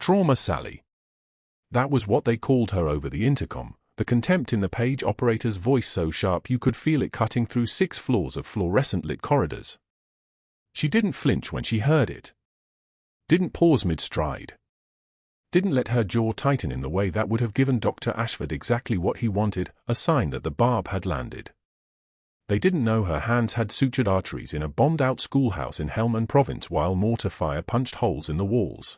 Trauma Sally. That was what they called her over the intercom, the contempt in the page operator's voice so sharp you could feel it cutting through 6 floors of fluorescent-lit corridors. She didn't flinch when she heard it. Didn't pause mid-stride. Didn't let her jaw tighten in the way that would have given Dr. Ashford exactly what he wanted, a sign that the barb had landed. They didn't know her hands had sutured arteries in a bombed-out schoolhouse in Helmand Province while mortar fire punched holes in the walls.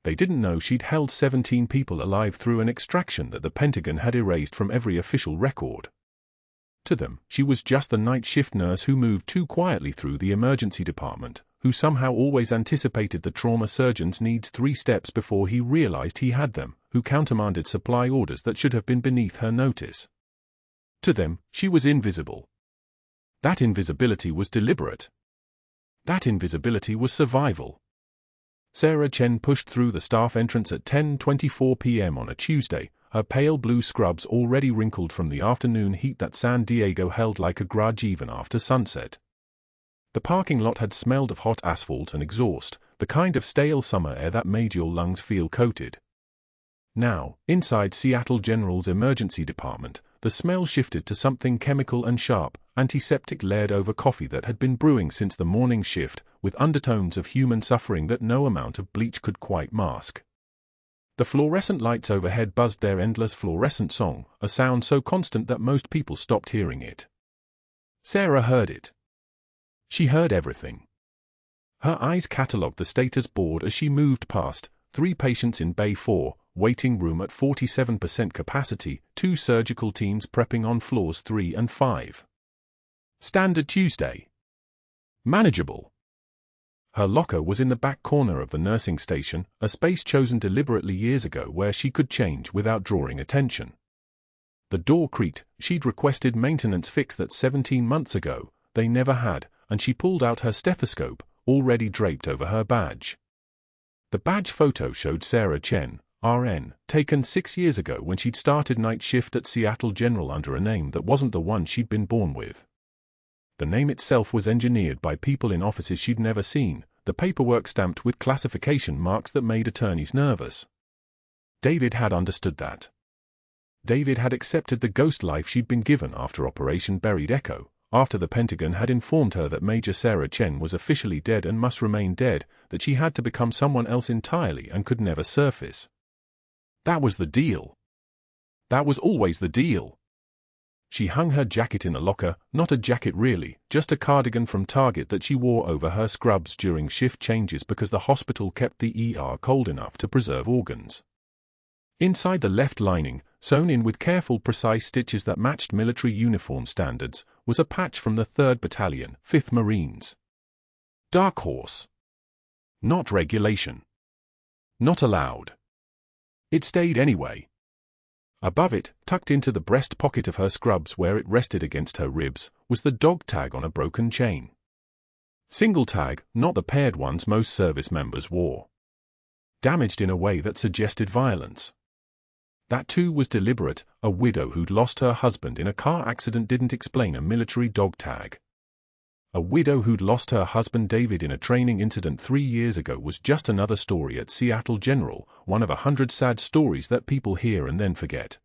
They didn't know she'd held 17 people alive through an extraction that the Pentagon had erased from every official record. To them, she was just the night shift nurse who moved too quietly through the emergency department, who somehow always anticipated the trauma surgeon's needs 3 steps before he realized he had them, who countermanded supply orders that should have been beneath her notice. To them, she was invisible. That invisibility was deliberate. That invisibility was survival. Sarah Chen pushed through the staff entrance at 10:24 p.m. on a Tuesday, her pale blue scrubs already wrinkled from the afternoon heat that San Diego held like a grudge even after sunset. The parking lot had smelled of hot asphalt and exhaust, the kind of stale summer air that made your lungs feel coated. Now, inside Seattle General's emergency department, the smell shifted to something chemical and sharp, antiseptic layered over coffee that had been brewing since the morning shift, with undertones of human suffering that no amount of bleach could quite mask. The fluorescent lights overhead buzzed their endless fluorescent song, a sound so constant that most people stopped hearing it. Sarah heard it. She heard everything. Her eyes catalogued the status board as she moved past, 3 patients in Bay 4, waiting room at 47% capacity, 2 surgical teams prepping on floors 3 and 5. Standard Tuesday. Manageable. Her locker was in the back corner of the nursing station, a space chosen deliberately years ago where she could change without drawing attention. The door creaked. She'd requested maintenance fix that 17 months ago, they never had, and she pulled out her stethoscope, already draped over her badge. The badge photo showed Sarah Chen, RN, taken 6 years ago when she'd started night shift at Seattle General under a name that wasn't the one she'd been born with. The name itself was engineered by people in offices she'd never seen, the paperwork stamped with classification marks that made attorneys nervous. David had understood that. David had accepted the ghost life she'd been given after Operation Buried Echo, after the Pentagon had informed her that Major Sarah Chen was officially dead and must remain dead, that she had to become someone else entirely and could never surface. That was the deal. That was always the deal. She hung her jacket in the locker, not a jacket really, just a cardigan from Target that she wore over her scrubs during shift changes because the hospital kept the ER cold enough to preserve organs. Inside the left lining, sewn in with careful precise stitches that matched military uniform standards, was a patch from the 3rd Battalion, 5th Marines. Dark Horse. Not regulation. Not allowed. It stayed anyway. Above it, tucked into the breast pocket of her scrubs where it rested against her ribs, was the dog tag on a broken chain. Single tag, not the paired ones most service members wore. Damaged in a way that suggested violence. That too was deliberate. A widow who'd lost her husband in a car accident didn't explain a military dog tag. A widow who'd lost her husband David in a training incident 3 years ago was just another story at Seattle General, one of 100 sad stories that people hear and then forget.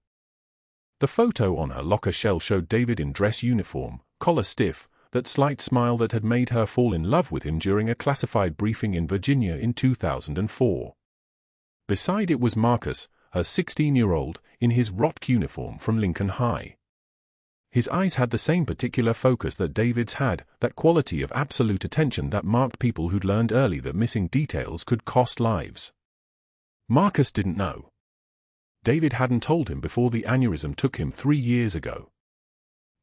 The photo on her locker shelf showed David in dress uniform, collar stiff, that slight smile that had made her fall in love with him during a classified briefing in Virginia in 2004. Beside it was Marcus, her 16-year-old, in his ROTC uniform from Lincoln High. His eyes had the same particular focus that David's had, that quality of absolute attention that marked people who'd learned early that missing details could cost lives. Marcus didn't know. David hadn't told him before the aneurysm took him 3 years ago.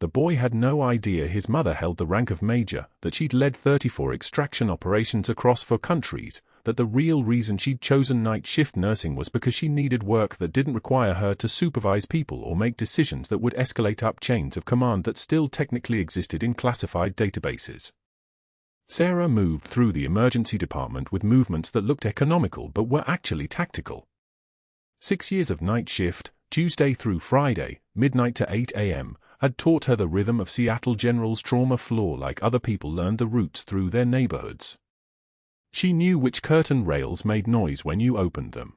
The boy had no idea his mother held the rank of major, that she'd led 34 extraction operations across 4 countries, that the real reason she'd chosen night shift nursing was because she needed work that didn't require her to supervise people or make decisions that would escalate up chains of command that still technically existed in classified databases. Sarah moved through the emergency department with movements that looked economical but were actually tactical. 6 years of night shift, Tuesday through Friday, midnight to 8 a.m., had taught her the rhythm of Seattle General's trauma floor like other people learned the routes through their neighborhoods. She knew which curtain rails made noise when you opened them.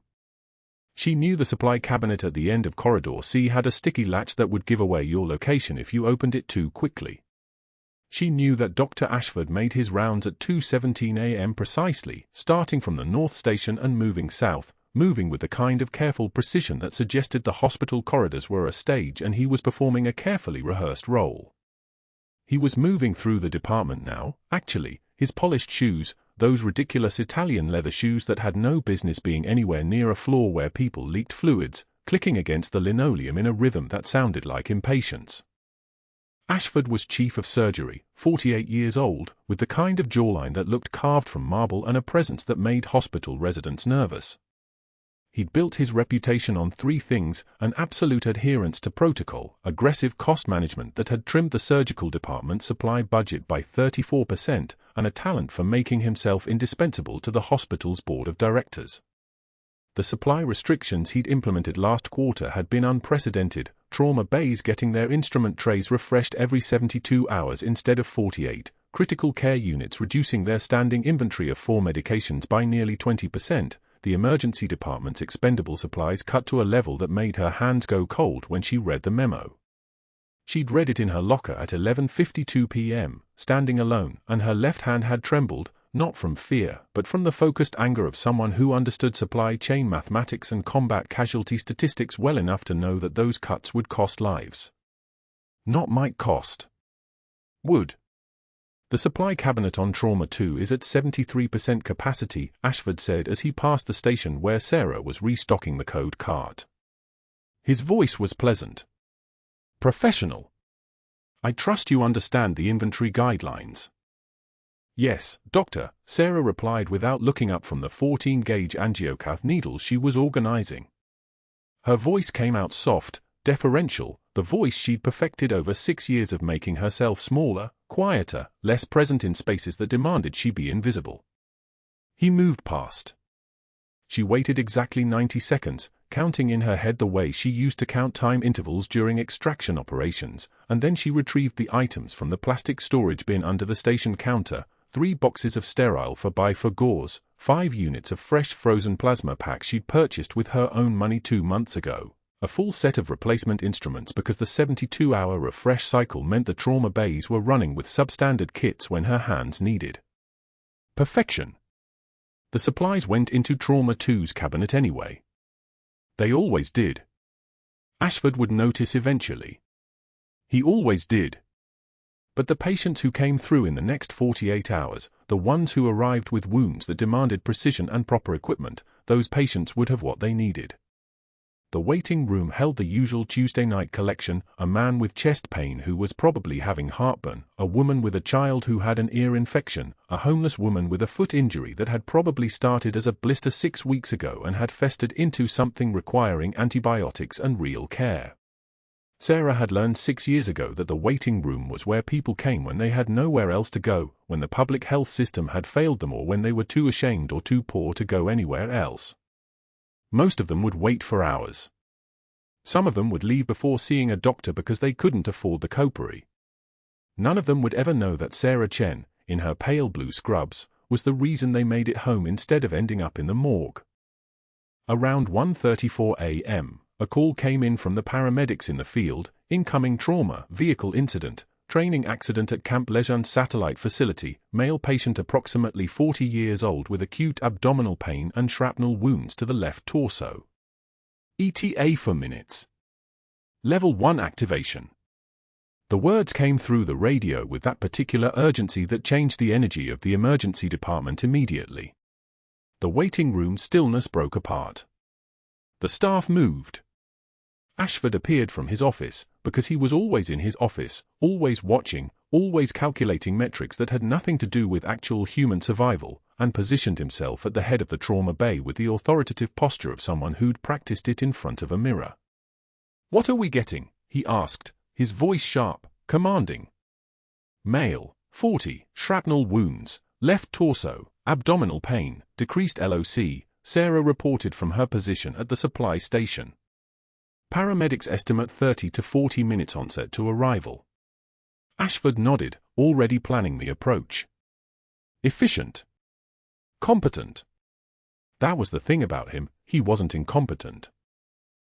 She knew the supply cabinet at the end of Corridor C had a sticky latch that would give away your location if you opened it too quickly. She knew that Dr. Ashford made his rounds at 2:17 a.m. precisely, starting from the North Station and moving south, moving with the kind of careful precision that suggested the hospital corridors were a stage and he was performing a carefully rehearsed role. He was moving through the department now, actually, his polished shoes, those ridiculous Italian leather shoes that had no business being anywhere near a floor where people leaked fluids, clicking against the linoleum in a rhythm that sounded like impatience. Ashford was chief of surgery, 48 years old, with the kind of jawline that looked carved from marble and a presence that made hospital residents nervous. He'd built his reputation on three things: an absolute adherence to protocol, aggressive cost management that had trimmed the surgical department supply budget by 34%, and a talent for making himself indispensable to the hospital's board of directors. The supply restrictions he'd implemented last quarter had been unprecedented, trauma bays getting their instrument trays refreshed every 72 hours instead of 48, critical care units reducing their standing inventory of 4 medications by nearly 20%, the emergency department's expendable supplies cut to a level that made her hands go cold when she read the memo. She'd read it in her locker at 11:52 p.m., standing alone, and her left hand had trembled, not from fear, but from the focused anger of someone who understood supply chain mathematics and combat casualty statistics well enough to know that those cuts would cost lives. Not might cost. Would. The supply cabinet on Trauma 2 is at 73% capacity, Ashford said as he passed the station where Sarah was restocking the code cart. His voice was pleasant. Professional. I trust you understand the inventory guidelines. Yes, doctor, Sarah replied without looking up from the 14-gauge angiocath needles she was organizing. Her voice came out soft, deferential, the voice she'd perfected over 6 years of making herself smaller, quieter, less present in spaces that demanded she be invisible. He moved past. She waited exactly 90 seconds, counting in her head the way she used to count time intervals during extraction operations, and then she retrieved the items from the plastic storage bin under the station counter: 3 boxes of sterile 4x4 gauze, 5 units of fresh frozen plasma packs she'd purchased with her own money 2 months ago, a full set of replacement instruments because the 72-hour refresh cycle meant the trauma bays were running with substandard kits when her hands needed perfection. The supplies went into Trauma 2's cabinet anyway. They always did. Ashford would notice eventually. He always did. But the patients who came through in the next 48 hours, the ones who arrived with wounds that demanded precision and proper equipment, those patients would have what they needed. The waiting room held the usual Tuesday night collection: a man with chest pain who was probably having heartburn, a woman with a child who had an ear infection, a homeless woman with a foot injury that had probably started as a blister 6 weeks ago and had festered into something requiring antibiotics and real care. Sarah had learned 6 years ago that the waiting room was where people came when they had nowhere else to go, when the public health system had failed them, or when they were too ashamed or too poor to go anywhere else. Most of them would wait for hours. Some of them would leave before seeing a doctor because they couldn't afford the copery. None of them would ever know that Sarah Chen, in her pale blue scrubs, was the reason they made it home instead of ending up in the morgue. Around 1:34 a.m., a call came in from the paramedics in the field: incoming trauma, vehicle incident, training accident at Camp Lejeune Satellite Facility, male patient approximately 40 years old with acute abdominal pain and shrapnel wounds to the left torso. ETA for minutes. Level 1 activation. The words came through the radio with that particular urgency that changed the energy of the emergency department immediately. The waiting room stillness broke apart. The staff moved. Ashford appeared from his office, because he was always in his office, always watching, always calculating metrics that had nothing to do with actual human survival, and positioned himself at the head of the trauma bay with the authoritative posture of someone who'd practiced it in front of a mirror. "What are we getting?" he asked, his voice sharp, commanding. Male, 40, shrapnel wounds, left torso, abdominal pain, decreased LOC, Sarah reported from her position at the supply station. Paramedics estimate 30 to 40 minutes onset to arrival. Ashford nodded, already planning the approach. Efficient. Competent. That was the thing about him, he wasn't incompetent.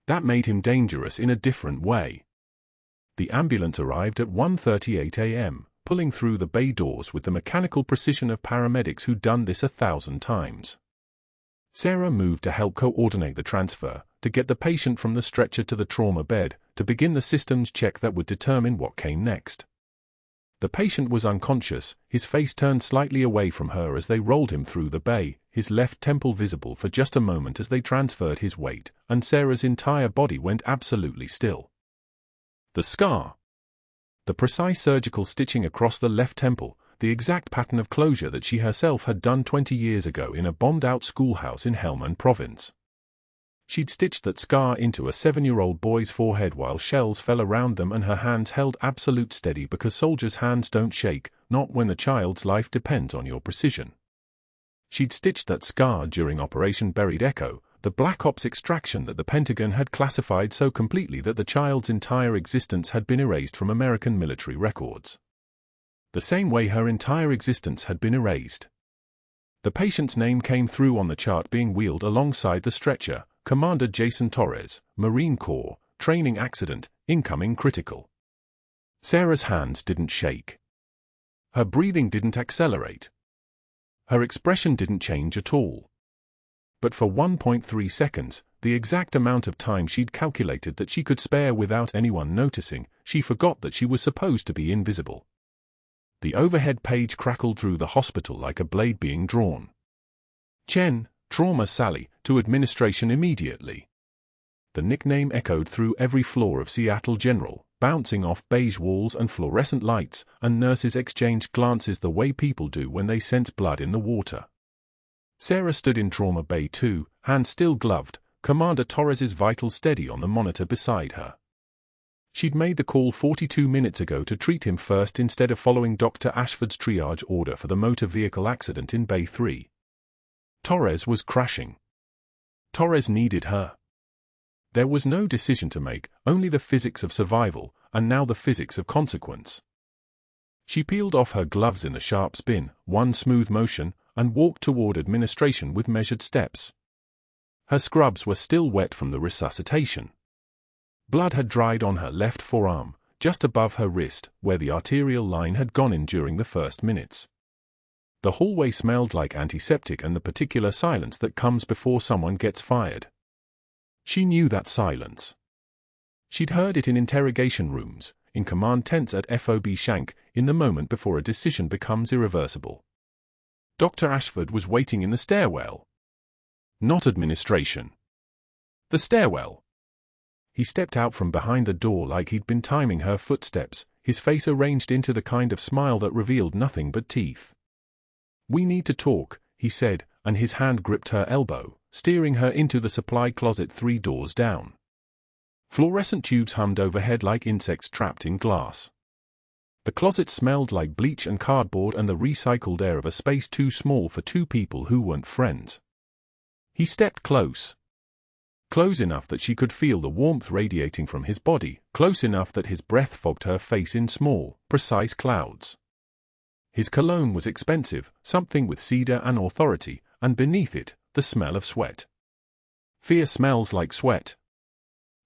That made him dangerous in a different way. The ambulance arrived at 1:38 a.m., pulling through the bay doors with the mechanical precision of paramedics who'd done this 1,000 times. Sarah moved to help coordinate the transfer, to get the patient from the stretcher to the trauma bed, to begin the systems check that would determine what came next. The patient was unconscious, his face turned slightly away from her as they rolled him through the bay, his left temple visible for just a moment as they transferred his weight, and Sarah's entire body went absolutely still. The scar. The precise surgical stitching across the left temple, the exact pattern of closure that she herself had done 20 years ago in a bombed-out schoolhouse in Helmand Province. She'd stitched that scar into a 7-year-old boy's forehead while shells fell around them and her hands held absolute steady because soldiers' hands don't shake, not when the child's life depends on your precision. She'd stitched that scar during Operation Buried Echo, the Black Ops extraction that the Pentagon had classified so completely that the child's entire existence had been erased from American military records. The same way her entire existence had been erased. The patient's name came through on the chart being wheeled alongside the stretcher: Commander Jason Torres, Marine Corps, training accident, incoming critical. Sarah's hands didn't shake. Her breathing didn't accelerate. Her expression didn't change at all. But for 1.3 seconds, the exact amount of time she'd calculated that she could spare without anyone noticing, she forgot that she was supposed to be invisible. The overhead page crackled through the hospital like a blade being drawn. Chen, Trauma Sally, to administration immediately. The nickname echoed through every floor of Seattle General, bouncing off beige walls and fluorescent lights, and nurses exchanged glances the way people do when they sense blood in the water. Sarah stood in Trauma Bay 2, hand still gloved, Commander Torres's vitals steady on the monitor beside her. She'd made the call 42 minutes ago to treat him first instead of following Dr. Ashford's triage order for the motor vehicle accident in Bay 3. Torres was crashing. Torres needed her. There was no decision to make, only the physics of survival, and now the physics of consequence. She peeled off her gloves in a sharp spin, one smooth motion, and walked toward administration with measured steps. Her scrubs were still wet from the resuscitation. Blood had dried on her left forearm, just above her wrist, where the arterial line had gone in during the first minutes. The hallway smelled like antiseptic and the particular silence that comes before someone gets fired. She knew that silence. She'd heard it in interrogation rooms, in command tents at FOB Shank, in the moment before a decision becomes irreversible. Dr. Ashford was waiting in the stairwell. Not administration. The stairwell. He stepped out from behind the door like he'd been timing her footsteps, his face arranged into the kind of smile that revealed nothing but teeth. "We need to talk," he said, and his hand gripped her elbow, steering her into the supply closet 3 doors down. Fluorescent tubes hummed overhead like insects trapped in glass. The closet smelled like bleach and cardboard and the recycled air of a space too small for 2 people who weren't friends. He stepped close. Close enough that she could feel the warmth radiating from his body, close enough that his breath fogged her face in small, precise clouds. His cologne was expensive, something with cedar and authority, and beneath it, the smell of sweat. Fear smells like sweat.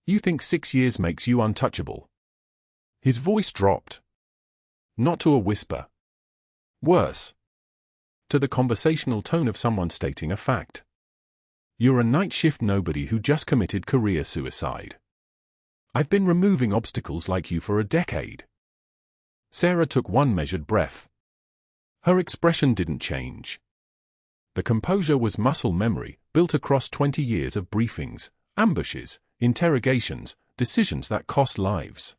You think 6 years makes you untouchable. His voice dropped. Not to a whisper. Worse. To the conversational tone of someone stating a fact. You're a night shift nobody who just committed career suicide. I've been removing obstacles like you for a decade. Sarah took one measured breath. Her expression didn't change. The composure was muscle memory, built across 20 years of briefings, ambushes, interrogations, decisions that cost lives.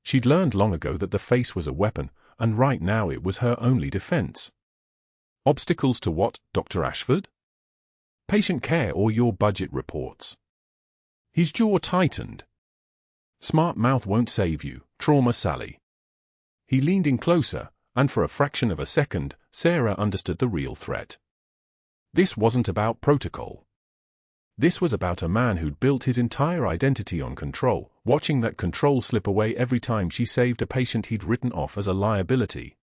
She'd learned long ago that the face was a weapon, and right now it was her only defense. Obstacles to what, Dr. Ashford? Patient care or your budget reports? His jaw tightened. Smart mouth won't save you, Trauma Sally. He leaned in closer, and for a fraction of a second, Sarah understood the real threat. This wasn't about protocol. This was about a man who'd built his entire identity on control, watching that control slip away every time she saved a patient he'd written off as a liability.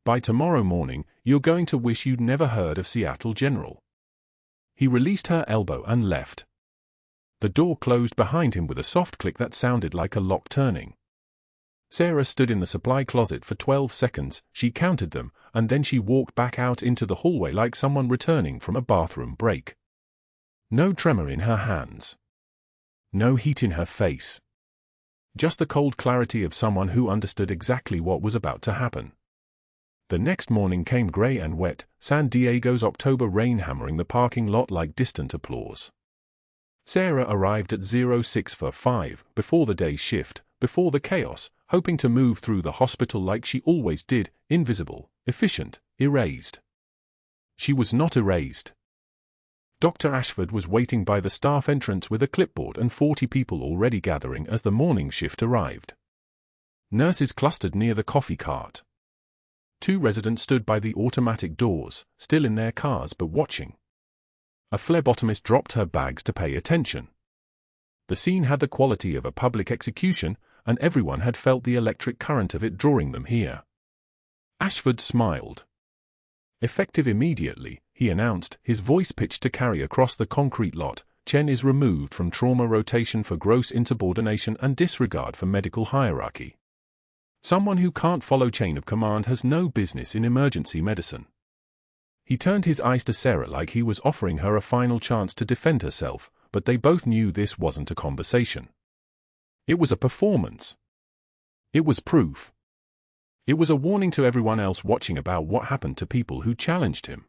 By tomorrow morning, you're going to wish you'd never heard of Seattle General. He released her elbow and left. The door closed behind him with a soft click that sounded like a lock turning. Sarah stood in the supply closet for 12 seconds, she counted them, and then she walked back out into the hallway like someone returning from a bathroom break. No tremor in her hands. No heat in her face. Just the cold clarity of someone who understood exactly what was about to happen. The next morning came gray and wet, San Diego's October rain hammering the parking lot like distant applause. Sarah arrived at 6:05, before the day's shift, before the chaos, hoping to move through the hospital like she always did, invisible, efficient, erased. She was not erased. Dr. Ashford was waiting by the staff entrance with a clipboard and 40 people already gathering as the morning shift arrived. Nurses clustered near the coffee cart. 2 residents stood by the automatic doors, still in their cars but watching. A phlebotomist dropped her bags to pay attention. The scene had the quality of a public execution, and everyone had felt the electric current of it drawing them here. Ashford smiled. Effective immediately, he announced, his voice pitched to carry across the concrete lot, Chen is removed from trauma rotation for gross insubordination and disregard for medical hierarchy. Someone who can't follow chain of command has no business in emergency medicine. He turned his eyes to Sarah like he was offering her a final chance to defend herself, but they both knew this wasn't a conversation. It was a performance. It was proof. It was a warning to everyone else watching about what happened to people who challenged him.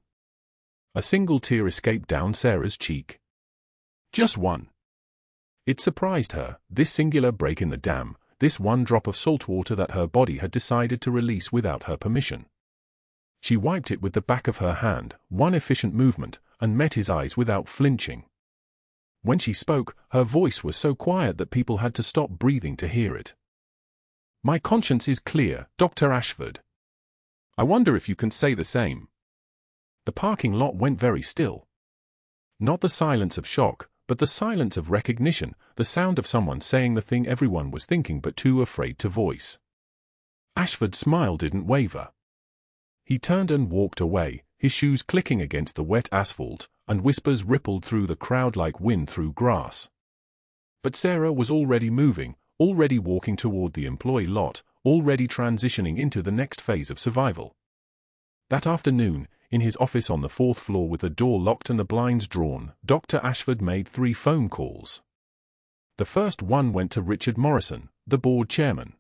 A single tear escaped down Sarah's cheek. Just one. It surprised her, this singular break in the dam, this one drop of salt water that her body had decided to release without her permission. She wiped it with the back of her hand, one efficient movement, and met his eyes without flinching. When she spoke, her voice was so quiet that people had to stop breathing to hear it. My conscience is clear, Dr. Ashford. I wonder if you can say the same. The parking lot went very still. Not the silence of shock, but the silence of recognition, the sound of someone saying the thing everyone was thinking but too afraid to voice. Ashford's smile didn't waver. He turned and walked away, his shoes clicking against the wet asphalt, and whispers rippled through the crowd like wind through grass. But Sarah was already moving, already walking toward the employee lot, already transitioning into the next phase of survival. That afternoon, in his office on the 4th floor with the door locked and the blinds drawn, Dr. Ashford made 3 phone calls. The first one went to Richard Morrison, the board chairman.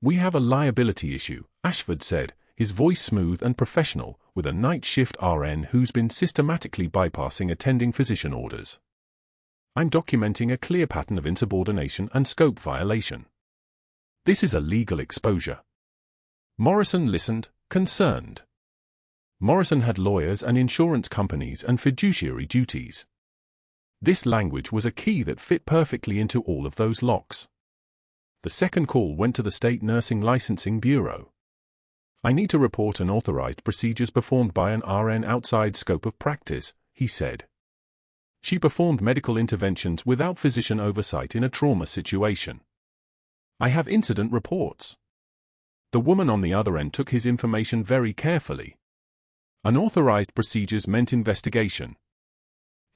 We have a liability issue, Ashford said, his voice smooth and professional, with a night shift RN who's been systematically bypassing attending physician orders. I'm documenting a clear pattern of insubordination and scope violation. This is a legal exposure. Morrison listened, concerned. Morrison had lawyers and insurance companies and fiduciary duties. This language was a key that fit perfectly into all of those locks. The second call went to the State Nursing Licensing Bureau. I need to report unauthorized procedures performed by an RN outside scope of practice, he said. She performed medical interventions without physician oversight in a trauma situation. I have incident reports. The woman on the other end took his information very carefully. Unauthorized procedures meant investigation.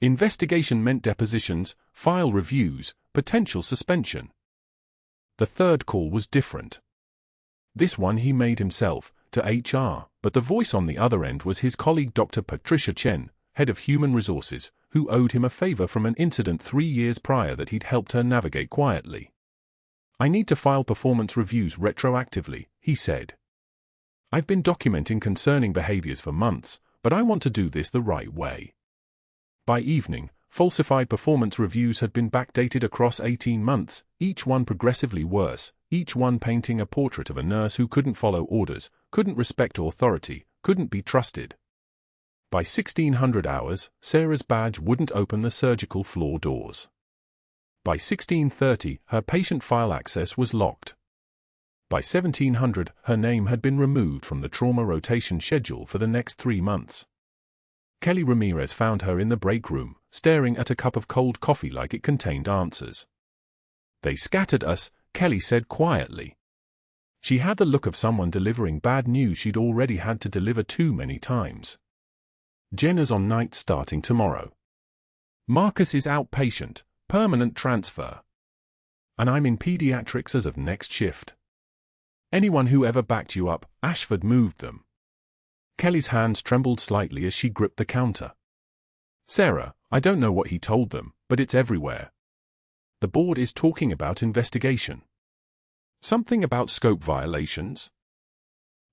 Investigation meant depositions, file reviews, potential suspension. The third call was different. This one he made himself, to HR, but the voice on the other end was his colleague Dr. Patricia Chen, head of human resources, who owed him a favor from an incident 3 years prior that he'd helped her navigate quietly. I need to file performance reviews retroactively, he said. I've been documenting concerning behaviors for months, but I want to do this the right way. By evening, falsified performance reviews had been backdated across 18 months, each one progressively worse, each one painting a portrait of a nurse who couldn't follow orders, couldn't respect authority, couldn't be trusted. By 1600 hours, Sarah's badge wouldn't open the surgical floor doors. By 1630, her patient file access was locked. By 1700, her name had been removed from the trauma rotation schedule for the next 3 months. Kelly Ramirez found her in the break room, staring at a cup of cold coffee like it contained answers. They scattered us, Kelly said quietly. She had the look of someone delivering bad news she'd already had to deliver too many times. Jenna's on night starting tomorrow. Marcus is outpatient, permanent transfer. And I'm in pediatrics as of next shift. Anyone who ever backed you up, Ashford moved them. Kelly's hands trembled slightly as she gripped the counter. Sarah, I don't know what he told them, but it's everywhere. The board is talking about investigation. Something about scope violations?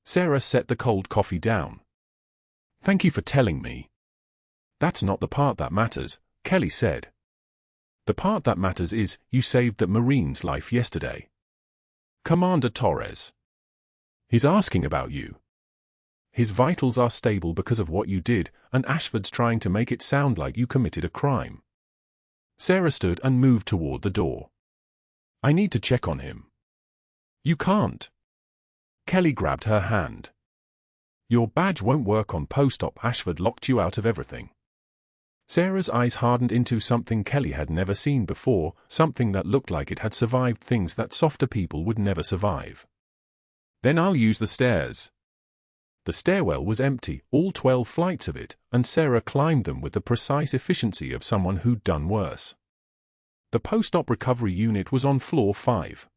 Sarah set the cold coffee down. Thank you for telling me. That's not the part that matters, Kelly said. The part that matters is, you saved that Marine's life yesterday. Commander Torres. He's asking about you. His vitals are stable because of what you did, and Ashford's trying to make it sound like you committed a crime. Sarah stood and moved toward the door. I need to check on him. You can't. Kelly grabbed her hand. Your badge won't work on post-op. Ashford locked you out of everything. Sarah's eyes hardened into something Kelly had never seen before, something that looked like it had survived things that softer people would never survive. Then I'll use the stairs. The stairwell was empty, all 12 flights of it, and Sarah climbed them with the precise efficiency of someone who'd done worse. The post-op recovery unit was on floor 5.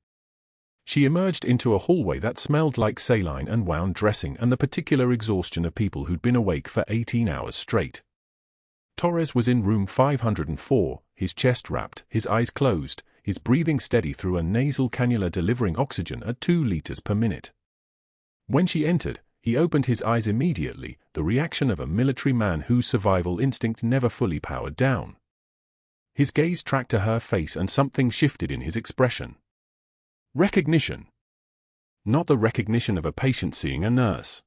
She emerged into a hallway that smelled like saline and wound dressing and the particular exhaustion of people who'd been awake for 18 hours straight. Torres was in room 504, his chest wrapped, his eyes closed, his breathing steady through a nasal cannula delivering oxygen at 2 liters per minute. When she entered, he opened his eyes immediately, the reaction of a military man whose survival instinct never fully powered down. His gaze tracked to her face and something shifted in his expression. Recognition. Not the recognition of a patient seeing a nurse.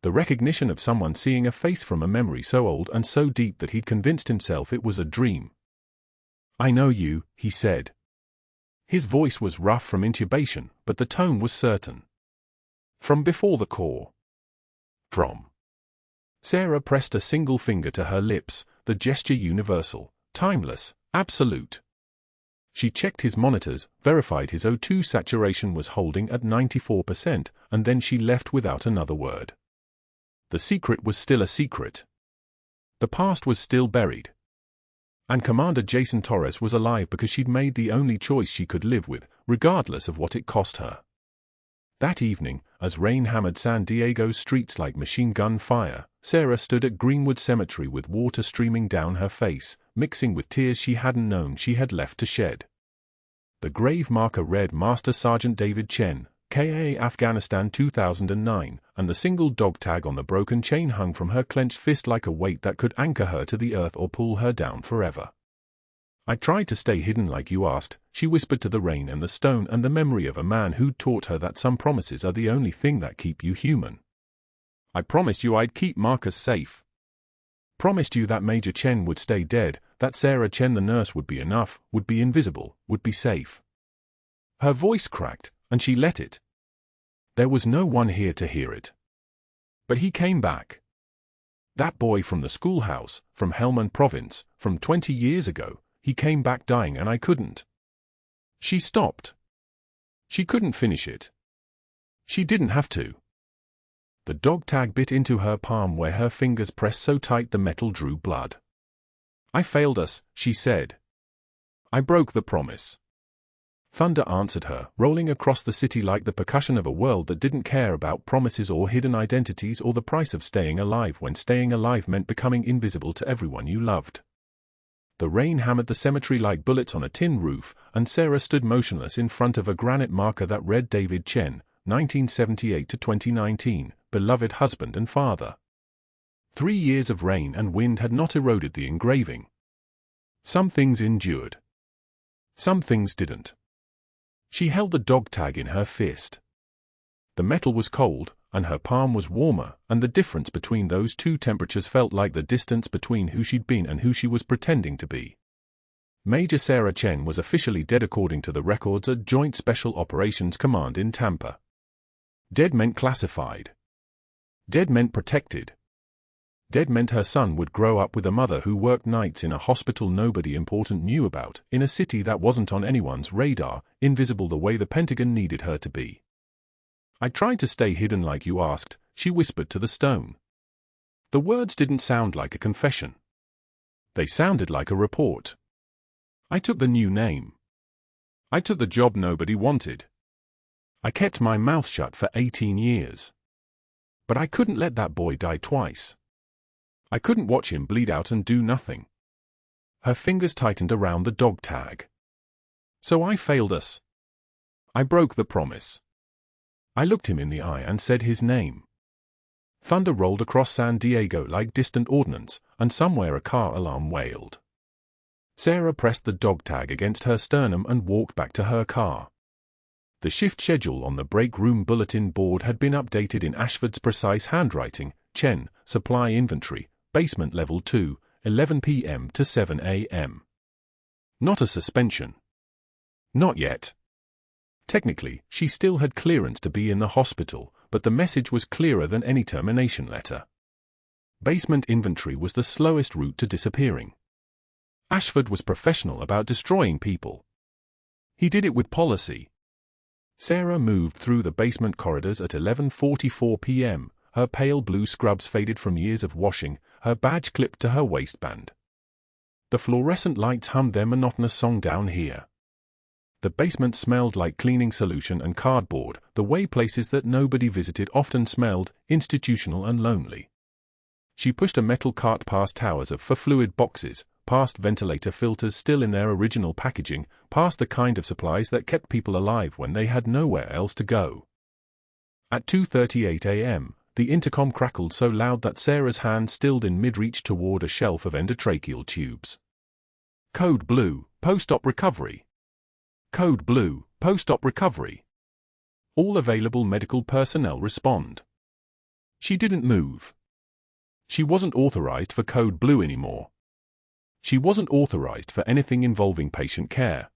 The recognition of someone seeing a face from a memory so old and so deep that he'd convinced himself it was a dream. I know you, he said. His voice was rough from intubation, but the tone was certain. From before the Corps. From. Sarah pressed a single finger to her lips, the gesture universal, timeless, absolute. She checked his monitors, verified his O2 saturation was holding at 94%, and then she left without another word. The secret was still a secret. The past was still buried. And Commander Jason Torres was alive because she'd made the only choice she could live with, regardless of what it cost her. That evening, as rain hammered San Diego's streets like machine gun fire, Sarah stood at Greenwood Cemetery with water streaming down her face, mixing with tears she hadn't known she had left to shed. The grave marker read Master Sergeant David Chen, KA Afghanistan 2009, and the single dog tag on the broken chain hung from her clenched fist like a weight that could anchor her to the earth or pull her down forever. I tried to stay hidden like you asked, she whispered to the rain and the stone and the memory of a man who'd taught her that some promises are the only thing that keep you human. I promised you I'd keep Marcus safe. Promised you that Major Chen would stay dead, that Sarah Chen the nurse would be enough, would be invisible, would be safe. Her voice cracked, and she let it. There was no one here to hear it. But he came back. That boy from the schoolhouse, from Helmand Province, from 20 years ago, he came back dying and I couldn't. She stopped. She couldn't finish it. She didn't have to. The dog tag bit into her palm where her fingers pressed so tight the metal drew blood. I failed us, she said. I broke the promise. Thunder answered her, rolling across the city like the percussion of a world that didn't care about promises or hidden identities or the price of staying alive when staying alive meant becoming invisible to everyone you loved. The rain hammered the cemetery like bullets on a tin roof, and Sarah stood motionless in front of a granite marker that read David Chen, 1978 to 2019, beloved husband and father. 3 years of rain and wind had not eroded the engraving. Some things endured. Some things didn't. She held the dog tag in her fist. The metal was cold, and her palm was warmer, and the difference between those two temperatures felt like the distance between who she'd been and who she was pretending to be. Major Sarah Chen was officially dead according to the records at Joint Special Operations Command in Tampa. Dead meant classified. Dead meant protected. Dead meant her son would grow up with a mother who worked nights in a hospital nobody important knew about, in a city that wasn't on anyone's radar, invisible the way the Pentagon needed her to be. I tried to stay hidden like you asked, she whispered to the stone. The words didn't sound like a confession. They sounded like a report. I took the new name. I took the job nobody wanted. I kept my mouth shut for 18 years. But I couldn't let that boy die twice. I couldn't watch him bleed out and do nothing. Her fingers tightened around the dog tag. So I failed us. I broke the promise. I looked him in the eye and said his name. Thunder rolled across San Diego like distant ordnance, and somewhere a car alarm wailed. Sarah pressed the dog tag against her sternum and walked back to her car. The shift schedule on the break room bulletin board had been updated in Ashford's precise handwriting. Chen, supply inventory, basement level 2, 11 p.m. to 7 a.m. Not a suspension. Not yet. Technically, she still had clearance to be in the hospital, but the message was clearer than any termination letter. Basement inventory was the slowest route to disappearing. Ashford was professional about destroying people. He did it with policy. Sarah moved through the basement corridors at 11:44 p.m., her pale blue scrubs faded from years of washing, her badge clipped to her waistband. The fluorescent lights hummed their monotonous song down here. The basement smelled like cleaning solution and cardboard, the way places that nobody visited often smelled, institutional and lonely. She pushed a metal cart past towers of fluid boxes, past ventilator filters still in their original packaging, past the kind of supplies that kept people alive when they had nowhere else to go. At 2:38 a.m., the intercom crackled so loud that Sarah's hand stilled in mid-reach toward a shelf of endotracheal tubes. Code Blue, post-op recovery. Code Blue, post-op recovery. All available medical personnel respond. She didn't move. She wasn't authorized for Code Blue anymore. She wasn't authorized for anything involving patient care.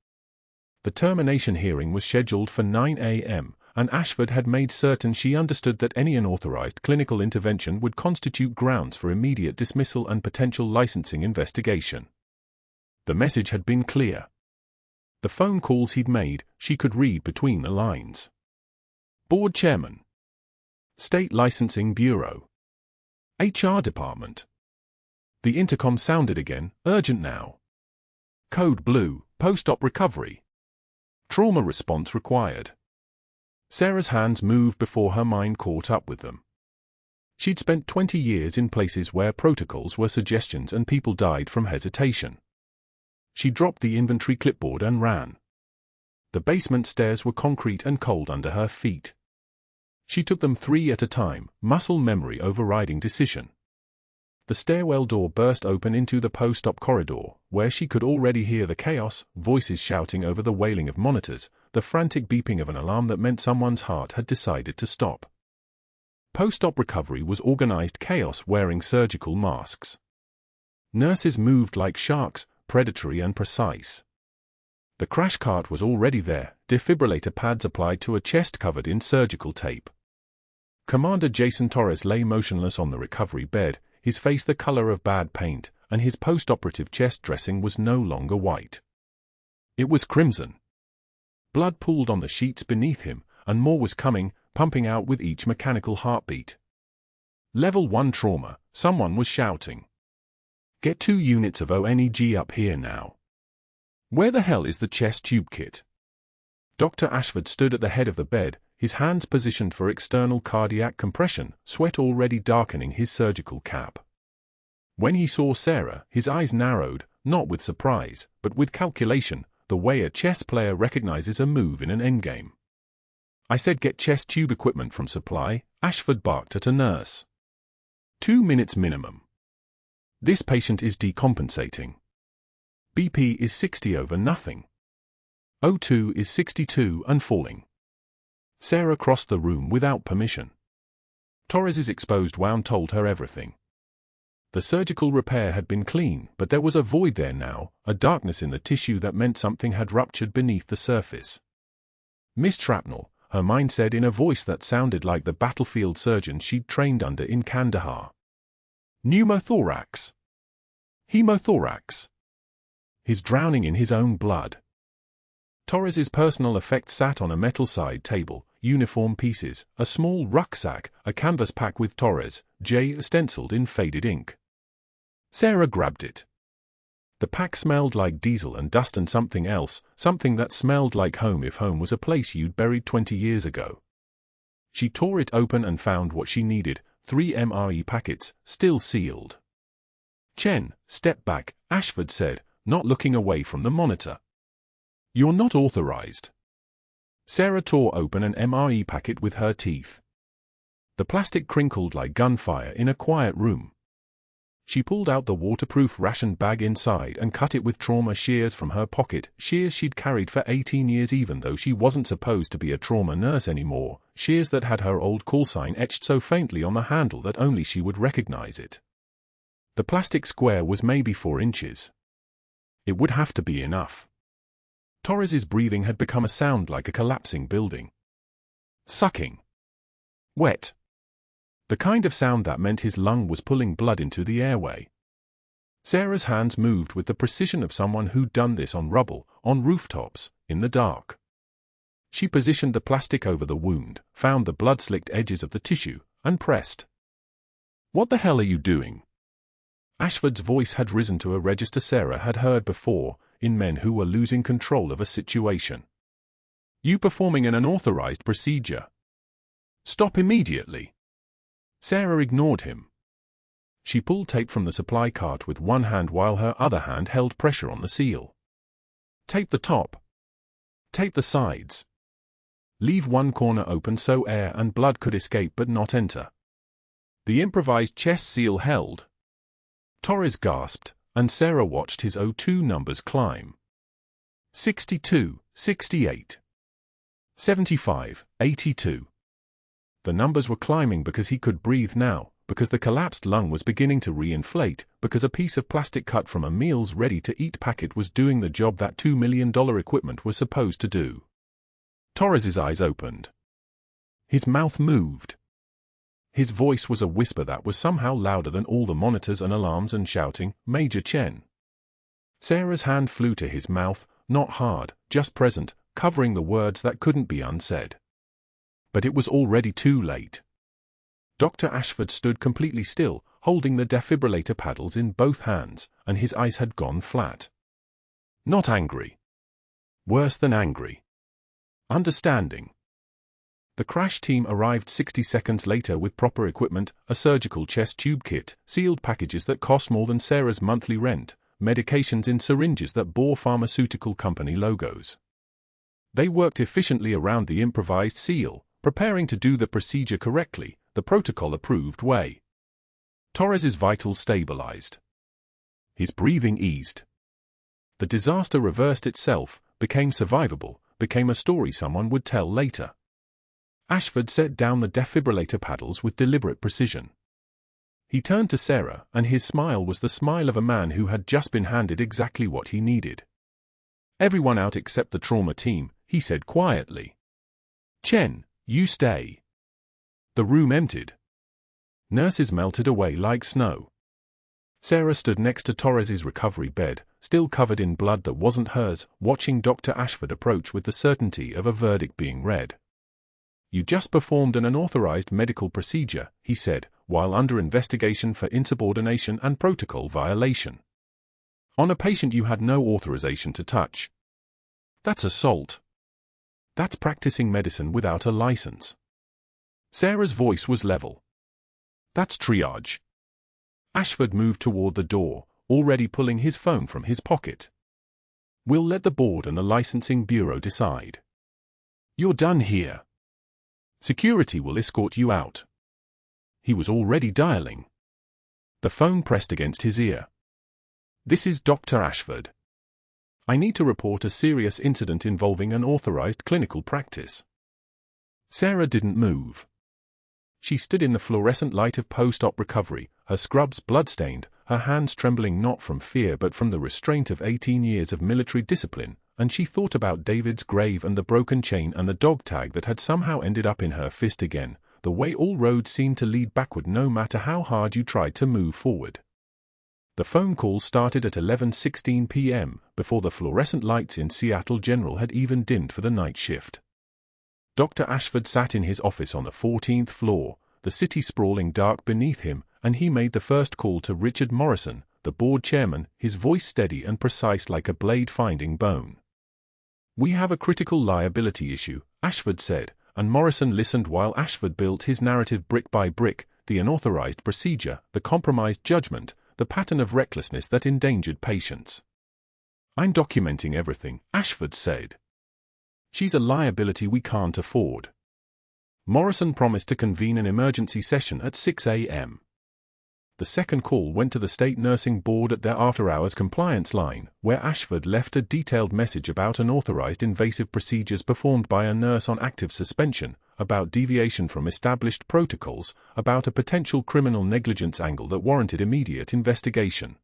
The termination hearing was scheduled for 9 a.m., and Ashford had made certain she understood that any unauthorized clinical intervention would constitute grounds for immediate dismissal and potential licensing investigation. The message had been clear. The phone calls he'd made, she could read between the lines. Board Chairman. State Licensing Bureau. HR Department. The intercom sounded again, urgent now. Code Blue, post-op recovery. Trauma response required. Sarah's hands moved before her mind caught up with them. She'd spent 20 years in places where protocols were suggestions and people died from hesitation. She dropped the inventory clipboard and ran. The basement stairs were concrete and cold under her feet. She took them 3 at a time, muscle memory overriding decision. The stairwell door burst open into the post-op corridor, where she could already hear the chaos, voices shouting over the wailing of monitors, the frantic beeping of an alarm that meant someone's heart had decided to stop. Post-op recovery was organized chaos wearing surgical masks. Nurses moved like sharks, predatory and precise. The crash cart was already there, defibrillator pads applied to a chest covered in surgical tape. Commander Jason Torres lay motionless on the recovery bed, his face the color of bad paint, and his post-operative chest dressing was no longer white. It was crimson. Blood pooled on the sheets beneath him, and more was coming, pumping out with each mechanical heartbeat. Level 1 trauma, someone was shouting. Get 2 units of ONEG up here now. Where the hell is the chest tube kit? Dr. Ashford stood at the head of the bed, his hands positioned for external cardiac compression, sweat already darkening his surgical cap. When he saw Sarah, his eyes narrowed, not with surprise, but with calculation, the way a chess player recognizes a move in an endgame. I said get chest tube equipment from supply, Ashford barked at a nurse. 2 minutes minimum. This patient is decompensating. BP is 60 over nothing. O2 is 62 and falling. Sarah crossed the room without permission. Torres's exposed wound told her everything. The surgical repair had been clean, but there was a void there now, a darkness in the tissue that meant something had ruptured beneath the surface. Missed shrapnel, her mind said in a voice that sounded like the battlefield surgeon she'd trained under in Kandahar. Pneumothorax. Hemothorax. He's drowning in his own blood. Torres's personal effects sat on a metal side table, uniform pieces, a small rucksack, a canvas pack with Torres, J stenciled in faded ink. Sarah grabbed it. The pack smelled like diesel and dust and something else, something that smelled like home if home was a place you'd buried 20 years ago. She tore it open and found what she needed, 3 MRE packets, still sealed. Chen, step back, Ashford said, not looking away from the monitor. You're not authorized. Sarah tore open an MRE packet with her teeth. The plastic crinkled like gunfire in a quiet room. She pulled out the waterproof ration bag inside and cut it with trauma shears from her pocket, shears she'd carried for 18 years even though she wasn't supposed to be a trauma nurse anymore, shears that had her old call sign etched so faintly on the handle that only she would recognize it. The plastic square was maybe 4 inches. It would have to be enough. Torres's breathing had become a sound like a collapsing building. Sucking. Wet. The kind of sound that meant his lung was pulling blood into the airway. Sarah's hands moved with the precision of someone who'd done this on rubble, on rooftops, in the dark. She positioned the plastic over the wound, found the blood-slicked edges of the tissue, and pressed. "What the hell are you doing?" Ashford's voice had risen to a register Sarah had heard before, in men who were losing control of a situation. "You performing an unauthorized procedure. Stop immediately." Sarah ignored him. She pulled tape from the supply cart with one hand while her other hand held pressure on the seal. "Tape the top. Tape the sides. Leave one corner open so air and blood could escape but not enter." The improvised chest seal held. Torres gasped, and Sarah watched his O2 numbers climb. 62, 68. 75, 82. The numbers were climbing because he could breathe now, because the collapsed lung was beginning to re-inflate, because a piece of plastic cut from a meals ready-to-eat packet was doing the job that $2 million equipment was supposed to do. Torres's eyes opened. His mouth moved. His voice was a whisper that was somehow louder than all the monitors and alarms and shouting, "Major Chen." Sarah's hand flew to his mouth, not hard, just present, covering the words that couldn't be unsaid. But it was already too late. Dr. Ashford stood completely still, holding the defibrillator paddles in both hands, and his eyes had gone flat. Not angry. Worse than angry. Understanding. The crash team arrived 60 seconds later with proper equipment, a surgical chest tube kit, sealed packages that cost more than Sarah's monthly rent, medications in syringes that bore pharmaceutical company logos. They worked efficiently around the improvised seal, preparing to do the procedure correctly, the protocol-approved way. Torres's vitals stabilized. His breathing eased. The disaster reversed itself, became survivable, became a story someone would tell later. Ashford set down the defibrillator paddles with deliberate precision. He turned to Sarah, and his smile was the smile of a man who had just been handed exactly what he needed. "Everyone out except the trauma team," he said quietly. "Chen, you stay." The room emptied. Nurses melted away like snow. Sarah stood next to Torres's recovery bed, still covered in blood that wasn't hers, watching Dr. Ashford approach with the certainty of a verdict being read. "You just performed an unauthorized medical procedure," he said, "while under investigation for insubordination and protocol violation. On a patient you had no authorization to touch. That's assault. That's practicing medicine without a license." Sarah's voice was level. "That's triage." Ashford moved toward the door, already pulling his phone from his pocket. "We'll let the board and the licensing bureau decide. You're done here. Security will escort you out." He was already dialing. The phone pressed against his ear. "This is Dr. Ashford. I need to report a serious incident involving an authorized clinical practice." Sarah didn't move. She stood in the fluorescent light of post-op recovery, her scrubs blood-stained, her hands trembling not from fear but from the restraint of 18 years of military discipline, and she thought about David's grave and the broken chain and the dog tag that had somehow ended up in her fist again, the way all roads seemed to lead backward no matter how hard you tried to move forward. The phone call started at 11:16 p.m., before the fluorescent lights in Seattle General had even dimmed for the night shift. Dr. Ashford sat in his office on the 14th floor, the city sprawling dark beneath him, and he made the first call to Richard Morrison, the board chairman, his voice steady and precise like a blade finding bone. "We have a critical liability issue," Ashford said, and Morrison listened while Ashford built his narrative brick by brick: the unauthorized procedure, the compromised judgment, the pattern of recklessness that endangered patients. "I'm documenting everything," Ashford said. "She's a liability we can't afford." Morrison promised to convene an emergency session at 6 a.m. The second call went to the State Nursing Board at their after-hours compliance line, where Ashford left a detailed message about unauthorized invasive procedures performed by a nurse on active suspension, about deviation from established protocols, about a potential criminal negligence angle that warranted immediate investigation.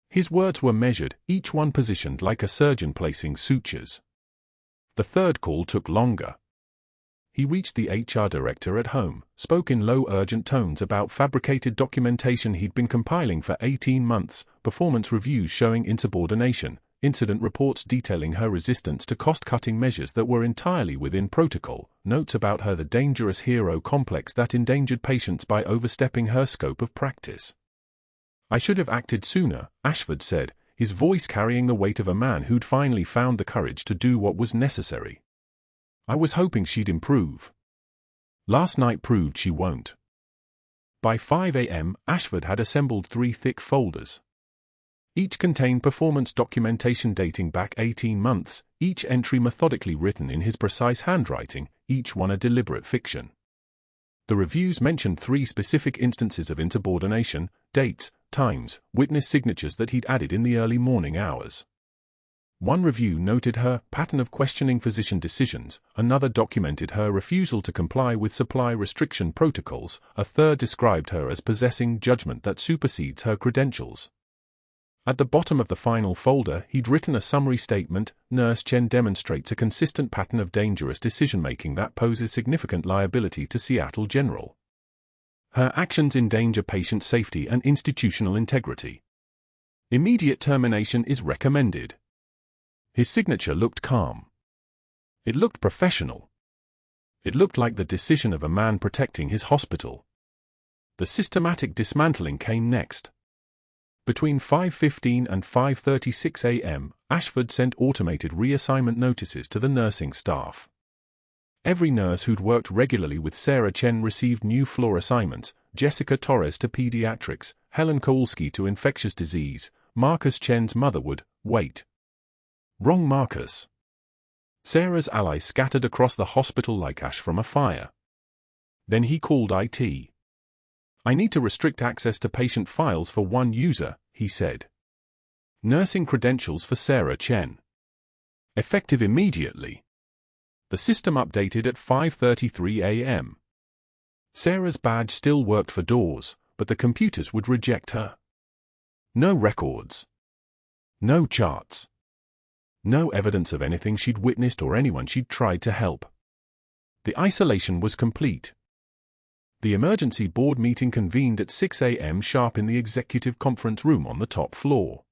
His words were measured, each one positioned like a surgeon placing sutures. The third call took longer. He reached the HR director at home, spoke in low, urgent tones about fabricated documentation he'd been compiling for 18 months, performance reviews showing insubordination, incident reports detailing her resistance to cost-cutting measures that were entirely within protocol, notes about her the dangerous hero complex that endangered patients by overstepping her scope of practice. "I should have acted sooner," Ashford said, his voice carrying the weight of a man who'd finally found the courage to do what was necessary. "I was hoping she'd improve. Last night proved she won't." By 5 a.m., Ashford had assembled 3 thick folders. Each contained performance documentation dating back 18 months, each entry methodically written in his precise handwriting, each one a deliberate fiction. The reviews mentioned 3 specific instances of insubordination, dates, times, witness signatures that he'd added in the early morning hours. One review noted her pattern of questioning physician decisions, another documented her refusal to comply with supply restriction protocols, a third described her as possessing judgment that supersedes her credentials. At the bottom of the final folder, he'd written a summary statement: Nurse Chen demonstrates a consistent pattern of dangerous decision-making that poses significant liability to Seattle General. Her actions endanger patient safety and institutional integrity. Immediate termination is recommended. His signature looked calm. It looked professional. It looked like the decision of a man protecting his hospital. The systematic dismantling came next. Between 5:15 and 5:36 a.m., Ashford sent automated reassignment notices to the nursing staff. Every nurse who'd worked regularly with Sarah Chen received new floor assignments: Jessica Torres to pediatrics, Helen Kowalski to infectious disease, Marcus Chen's mother would wait. Wrong Marcus. Sarah's allies scattered across the hospital like ash from a fire. Then he called IT. "I need to restrict access to patient files for one user," he said. "Nursing credentials for Sarah Chen. Effective immediately." The system updated at 5:33 a.m. Sarah's badge still worked for doors, but the computers would reject her. No records. No charts. No evidence of anything she'd witnessed or anyone she'd tried to help. The isolation was complete. The emergency board meeting convened at 6 a.m. sharp in the executive conference room on the top floor.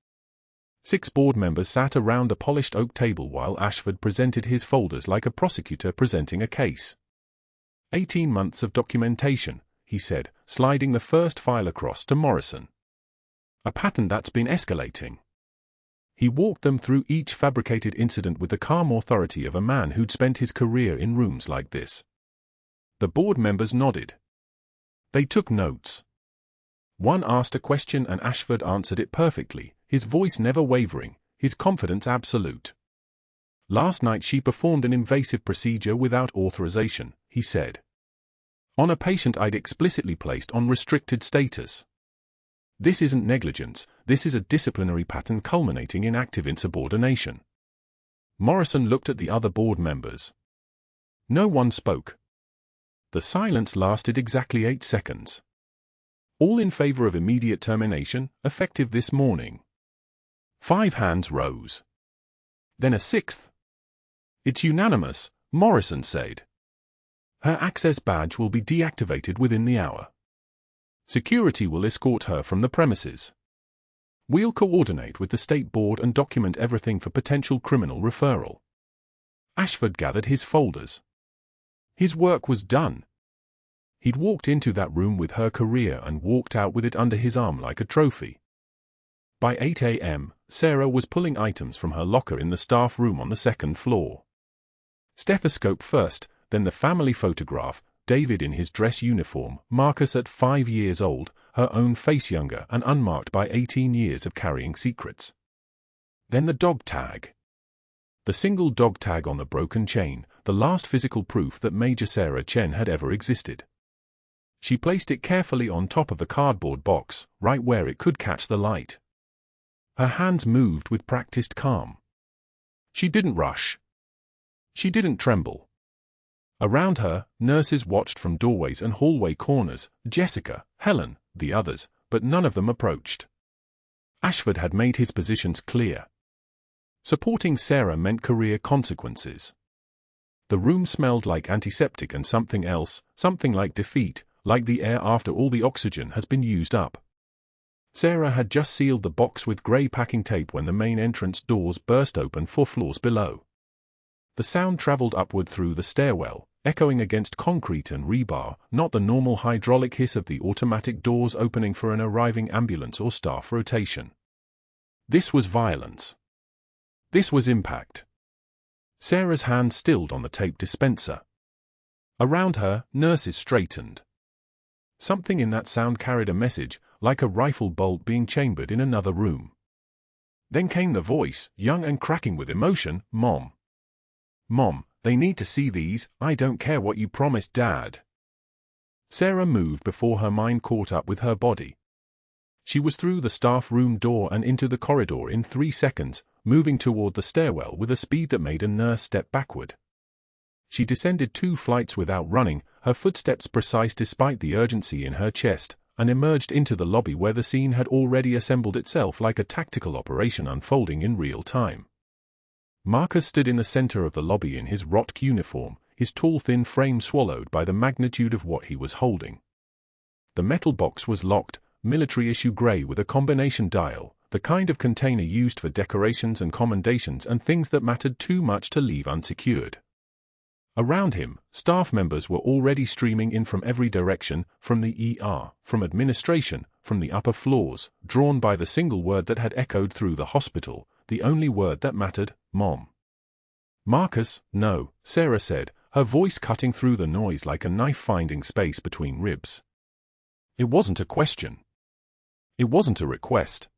6 board members sat around a polished oak table while Ashford presented his folders like a prosecutor presenting a case. 18 months of documentation, he said, sliding the first file across to Morrison. A pattern that's been escalating. He walked them through each fabricated incident with the calm authority of a man who'd spent his career in rooms like this. The board members nodded. They took notes. One asked a question and Ashford answered it perfectly, his voice never wavering, his confidence absolute. "Last night she performed an invasive procedure without authorization," he said. "On a patient I'd explicitly placed on restricted status. This isn't negligence, this is a disciplinary pattern culminating in active insubordination." Morrison looked at the other board members. No one spoke. The silence lasted exactly 8 seconds. All in favor of immediate termination, effective this morning. 5 hands rose. Then a 6th. "It's unanimous," Morrison said. "Her access badge will be deactivated within the hour. Security will escort her from the premises. We'll coordinate with the state board and document everything for potential criminal referral." Ashford gathered his folders. His work was done. He'd walked into that room with her career and walked out with it under his arm like a trophy. By 8 a.m., Sarah was pulling items from her locker in the staff room on the second floor. Stethoscope first, then the family photograph, David in his dress uniform, Marcus at 5 years old, her own face younger and unmarked by 18 years of carrying secrets. Then the dog tag. The single dog tag on the broken chain, the last physical proof that Major Sarah Chen had ever existed. She placed it carefully on top of the cardboard box, right where it could catch the light. Her hands moved with practiced calm. She didn't rush. She didn't tremble. Around her, nurses watched from doorways and hallway corners, Jessica, Helen, the others, but none of them approached. Ashford had made his positions clear. Supporting Sarah meant career consequences. The room smelled like antiseptic and something else, something like defeat, like the air after all the oxygen has been used up. Sarah had just sealed the box with grey packing tape when the main entrance doors burst open 4 floors below. The sound travelled upward through the stairwell, echoing against concrete and rebar, not the normal hydraulic hiss of the automatic doors opening for an arriving ambulance or staff rotation. This was violence. This was impact. Sarah's hand stilled on the tape dispenser. Around her, nurses straightened. Something in that sound carried a message, like a rifle bolt being chambered in another room. Then came the voice, young and cracking with emotion, "Mom. Mom, they need to see these, I don't care what you promised, Dad." Sarah moved before her mind caught up with her body. She was through the staff room door and into the corridor in 3 seconds, moving toward the stairwell with a speed that made a nurse step backward. She descended 2 flights without running, her footsteps precise despite the urgency in her chest, and emerged into the lobby where the scene had already assembled itself like a tactical operation unfolding in real time. Marcus stood in the center of the lobby in his ROTC uniform, his tall thin frame swallowed by the magnitude of what he was holding. The metal box was locked, military-issue gray with a combination dial, the kind of container used for decorations and commendations and things that mattered too much to leave unsecured. Around him, staff members were already streaming in from every direction, from the ER, from administration, from the upper floors, drawn by the single word that had echoed through the hospital, the only word that mattered, Mom. "Marcus, no," Sarah said, her voice cutting through the noise like a knife finding space between ribs. It wasn't a question. It wasn't a request.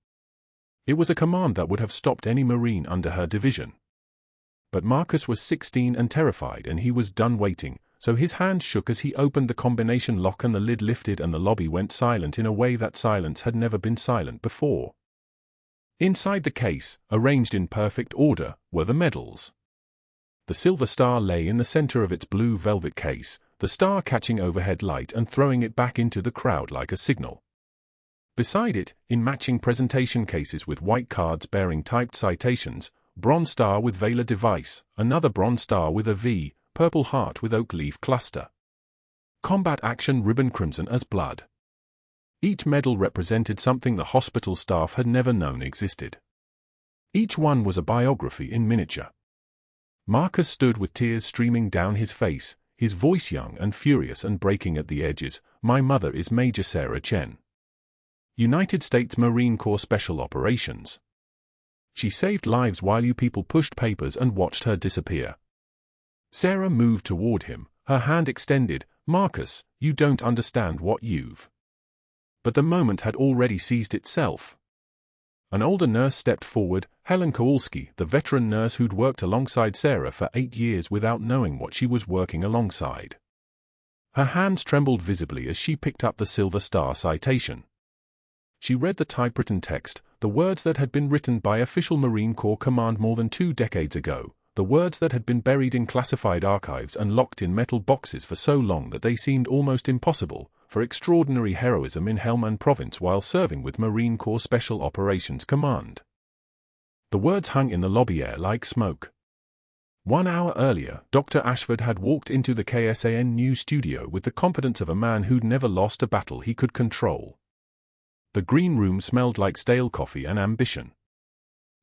It was a command that would have stopped any Marine under her division. But Marcus was 16 and terrified, and he was done waiting, so his hand shook as he opened the combination lock and the lid lifted and the lobby went silent in a way that silence had never been silent before. Inside the case, arranged in perfect order, were the medals. The silver star lay in the center of its blue velvet case, the star catching overhead light and throwing it back into the crowd like a signal. Beside it, in matching presentation cases with white cards bearing typed citations, bronze star with Vela device, another bronze star with a V, purple heart with oak leaf cluster. Combat action ribbon crimson as blood. Each medal represented something the hospital staff had never known existed. Each one was a biography in miniature. Marcus stood with tears streaming down his face, his voice young and furious and breaking at the edges. "My mother is Major Sarah Chen. United States Marine Corps Special Operations. She saved lives while you people pushed papers and watched her disappear." Sarah moved toward him, her hand extended. "Marcus, you don't understand what you've..." But the moment had already seized itself. An older nurse stepped forward, Helen Kowalski, the veteran nurse who'd worked alongside Sarah for 8 years without knowing what she was working alongside. Her hands trembled visibly as she picked up the Silver Star citation. She read the typewritten text, the words that had been written by official Marine Corps command more than 2 decades ago, the words that had been buried in classified archives and locked in metal boxes for so long that they seemed almost impossible, for extraordinary heroism in Helmand Province while serving with Marine Corps Special Operations Command. The words hung in the lobby air like smoke. 1 hour earlier, Dr. Ashford had walked into the KSAN news studio with the confidence of a man who'd never lost a battle he could control. The green room smelled like stale coffee and ambition.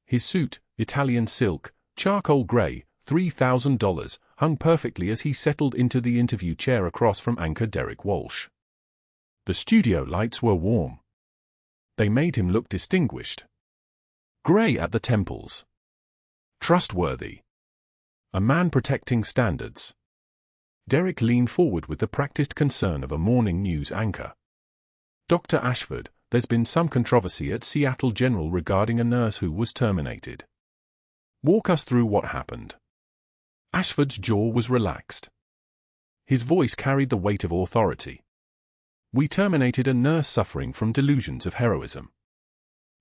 His suit, Italian silk, charcoal grey, $3,000, hung perfectly as he settled into the interview chair across from anchor Derek Walsh. The studio lights were warm. They made him look distinguished. Grey at the temples. Trustworthy. A man protecting standards. Derek leaned forward with the practiced concern of a morning news anchor. Dr. Ashford, there's been some controversy at Seattle General regarding a nurse who was terminated. Walk us through what happened. Ashford's jaw was relaxed. His voice carried the weight of authority. We terminated a nurse suffering from delusions of heroism.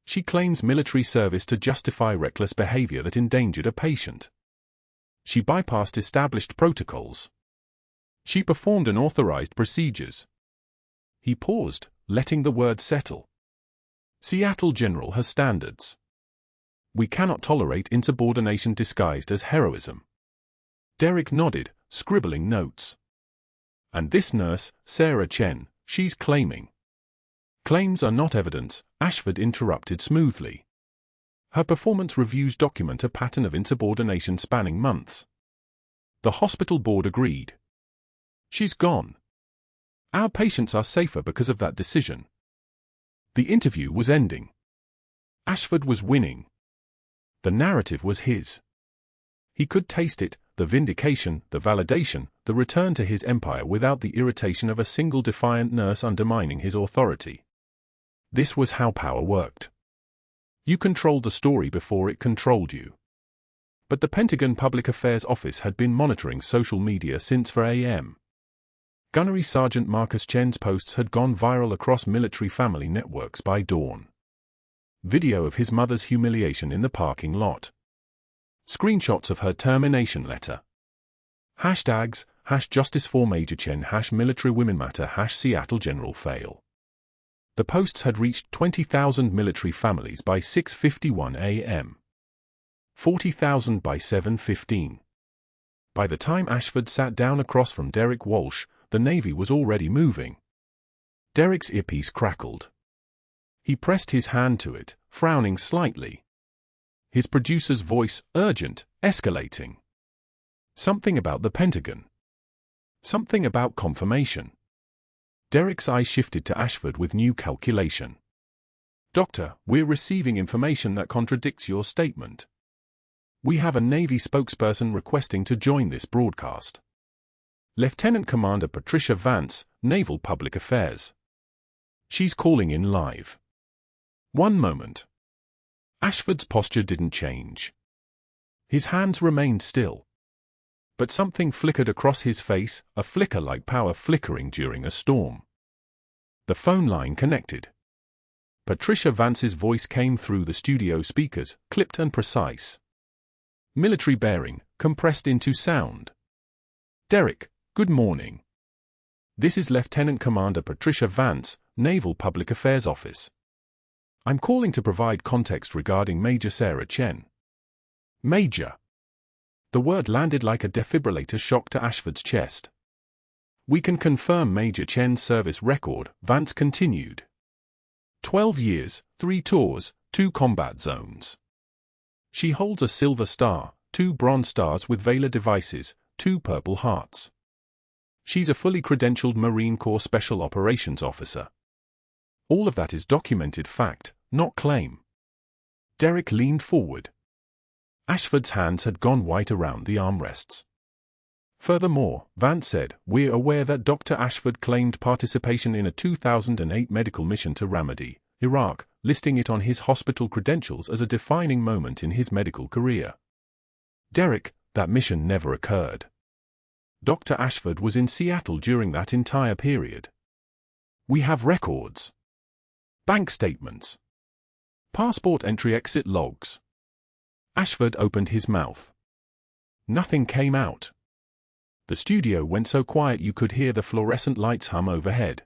She claims military service to justify reckless behavior that endangered a patient. She bypassed established protocols. She performed unauthorized procedures. He paused, letting the word settle. Seattle General has standards. We cannot tolerate insubordination disguised as heroism. Derek nodded, scribbling notes. And this nurse, Sarah Chen, she's claiming. Claims are not evidence, Ashford interrupted smoothly. Her performance reviews document a pattern of insubordination spanning months. The hospital board agreed. She's gone. Our patients are safer because of that decision. The interview was ending. Ashford was winning. The narrative was his. He could taste it, the vindication, the validation, the return to his empire without the irritation of a single defiant nurse undermining his authority. This was how power worked. You controlled the story before it controlled you. But the Pentagon Public Affairs Office had been monitoring social media since 4 a.m. Gunnery Sergeant Marcus Chen's posts had gone viral across military family networks by dawn. Video of his mother's humiliation in the parking lot. Screenshots of her termination letter. Hashtags, #Justice for Major Chen, #Military Women Matter, #Seattle General Fail. The posts had reached 20,000 military families by 6:51 a.m. 40,000 by 7:15. By the time Ashford sat down across from Derek Walsh, the Navy was already moving. Derek's earpiece crackled. He pressed his hand to it, frowning slightly. His producer's voice, urgent, escalating. Something about the Pentagon. Something about confirmation. Derek's eyes shifted to Ashford with new calculation. Doctor, we're receiving information that contradicts your statement. We have a Navy spokesperson requesting to join this broadcast. Lieutenant Commander Patricia Vance, Naval Public Affairs. She's calling in live. One moment. Ashford's posture didn't change. His hands remained still. But something flickered across his face, a flicker like power flickering during a storm. The phone line connected. Patricia Vance's voice came through the studio speakers, clipped and precise. Military bearing, compressed into sound. Derek, good morning. This is Lieutenant Commander Patricia Vance, Naval Public Affairs Office. I'm calling to provide context regarding Major Sarah Chen. Major. The word landed like a defibrillator shock to Ashford's chest. We can confirm Major Chen's service record, Vance continued. 12 years, 3 tours, 2 combat zones. She holds a Silver Star, 2 Bronze Stars with Valor devices, 2 Purple Hearts. She's a fully credentialed Marine Corps Special Operations Officer. All of that is documented fact, not claim. Derek leaned forward. Ashford's hands had gone white around the armrests. Furthermore, Vance said, we're aware that Dr. Ashford claimed participation in a 2008 medical mission to Ramadi, Iraq, listing it on his hospital credentials as a defining moment in his medical career. Derek, that mission never occurred. Dr. Ashford was in Seattle during that entire period. We have records. Bank statements. Passport entry-exit logs. Ashford opened his mouth. Nothing came out. The studio went so quiet you could hear the fluorescent lights hum overhead.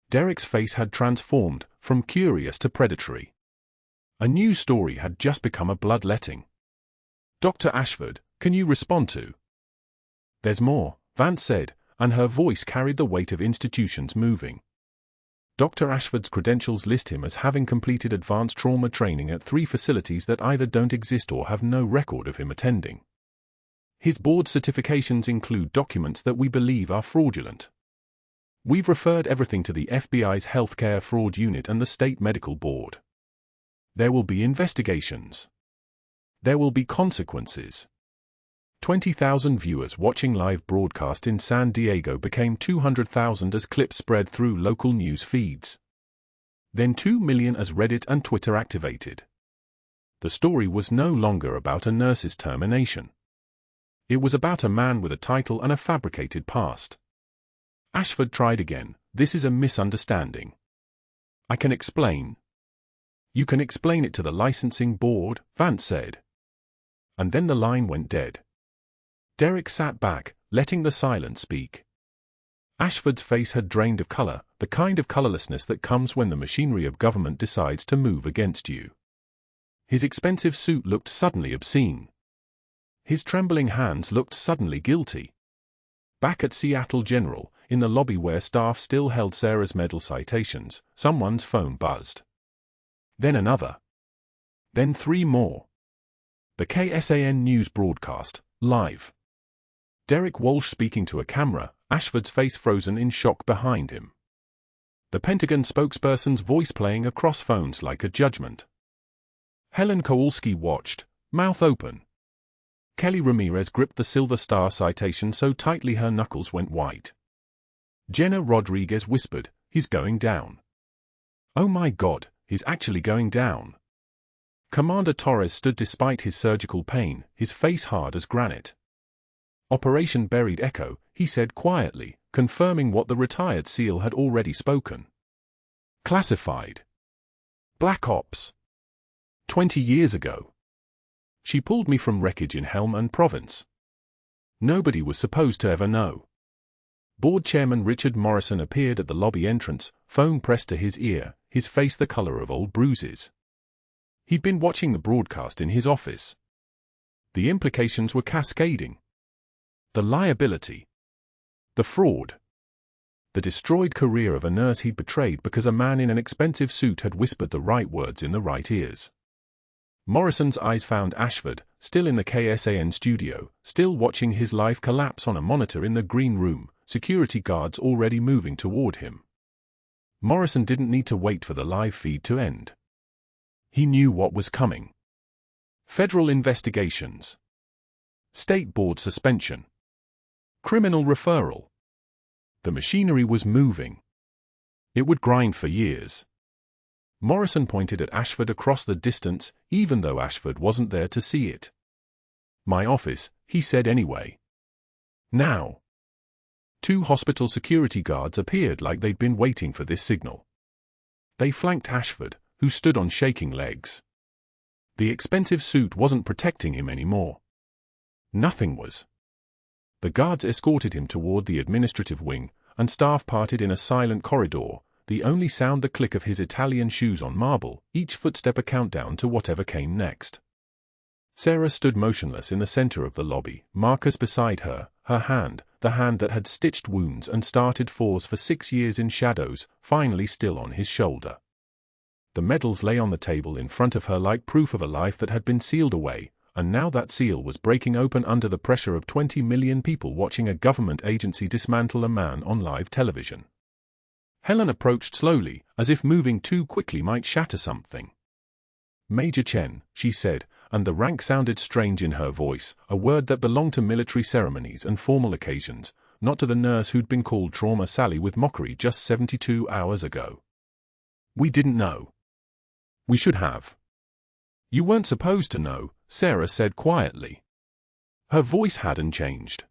Derek's face had transformed, from curious to predatory. A new story had just become a bloodletting. Dr. Ashford, can you respond to? There's more, Vance said, and her voice carried the weight of institutions moving. Dr. Ashford's credentials list him as having completed advanced trauma training at 3 facilities that either don't exist or have no record of him attending. His board certifications include documents that we believe are fraudulent. We've referred everything to the FBI's Healthcare Fraud Unit and the State Medical Board. There will be investigations. There will be consequences. 20,000 viewers watching live broadcast in San Diego became 200,000 as clips spread through local news feeds. Then 2 million as Reddit and Twitter activated. The story was no longer about a nurse's termination. It was about a man with a title and a fabricated past. Ashford tried again. This is a misunderstanding. I can explain. You can explain it to the licensing board, Vance said. And then the line went dead. Derek sat back, letting the silence speak. Ashford's face had drained of color, the kind of colorlessness that comes when the machinery of government decides to move against you. His expensive suit looked suddenly obscene. His trembling hands looked suddenly guilty. Back at Seattle General, in the lobby where staff still held Sarah's medal citations, someone's phone buzzed. Then another. Then 3 more. The KSAN news broadcast, live. Derek Walsh speaking to a camera, Ashford's face frozen in shock behind him. The Pentagon spokesperson's voice playing across phones like a judgment. Helen Kowalski watched, mouth open. Kelly Ramirez gripped the Silver Star citation so tightly her knuckles went white. Jenna Rodriguez whispered, "He's going down." Oh my God, he's actually going down. Commander Torres stood despite his surgical pain, his face hard as granite. Operation Buried Echo, he said quietly, confirming what the retired SEAL had already spoken. Classified. Black Ops. 20 years ago. She pulled me from wreckage in Helmand Province. Nobody was supposed to ever know. Board Chairman Richard Morrison appeared at the lobby entrance, phone pressed to his ear, his face the color of old bruises. He'd been watching the broadcast in his office. The implications were cascading. The liability. The fraud. The destroyed career of a nurse he'd betrayed because a man in an expensive suit had whispered the right words in the right ears. Morrison's eyes found Ashford, still in the KSAN studio, still watching his life collapse on a monitor in the green room, security guards already moving toward him. Morrison didn't need to wait for the live feed to end. He knew what was coming. Federal investigations. State board suspension. Criminal referral. The machinery was moving. It would grind for years. Morrison pointed at Ashford across the distance, even though Ashford wasn't there to see it. My office, he said anyway. Now. 2 hospital security guards appeared like they'd been waiting for this signal. They flanked Ashford, who stood on shaking legs. The expensive suit wasn't protecting him anymore. Nothing was. The guards escorted him toward the administrative wing, and staff parted in a silent corridor, the only sound the click of his Italian shoes on marble, each footstep a countdown to whatever came next. Sarah stood motionless in the center of the lobby, Marcus beside her, her hand, the hand that had stitched wounds and started fours for 6 years in shadows, finally still on his shoulder. The medals lay on the table in front of her like proof of a life that had been sealed away, and now that seal was breaking open under the pressure of 20 million people watching a government agency dismantle a man on live television. Helen approached slowly, as if moving too quickly might shatter something. Major Chen, she said, and the rank sounded strange in her voice, a word that belonged to military ceremonies and formal occasions, not to the nurse who'd been called Trauma Sally with mockery just 72 hours ago. We didn't know. We should have. You weren't supposed to know, Sarah said quietly. Her voice hadn't changed.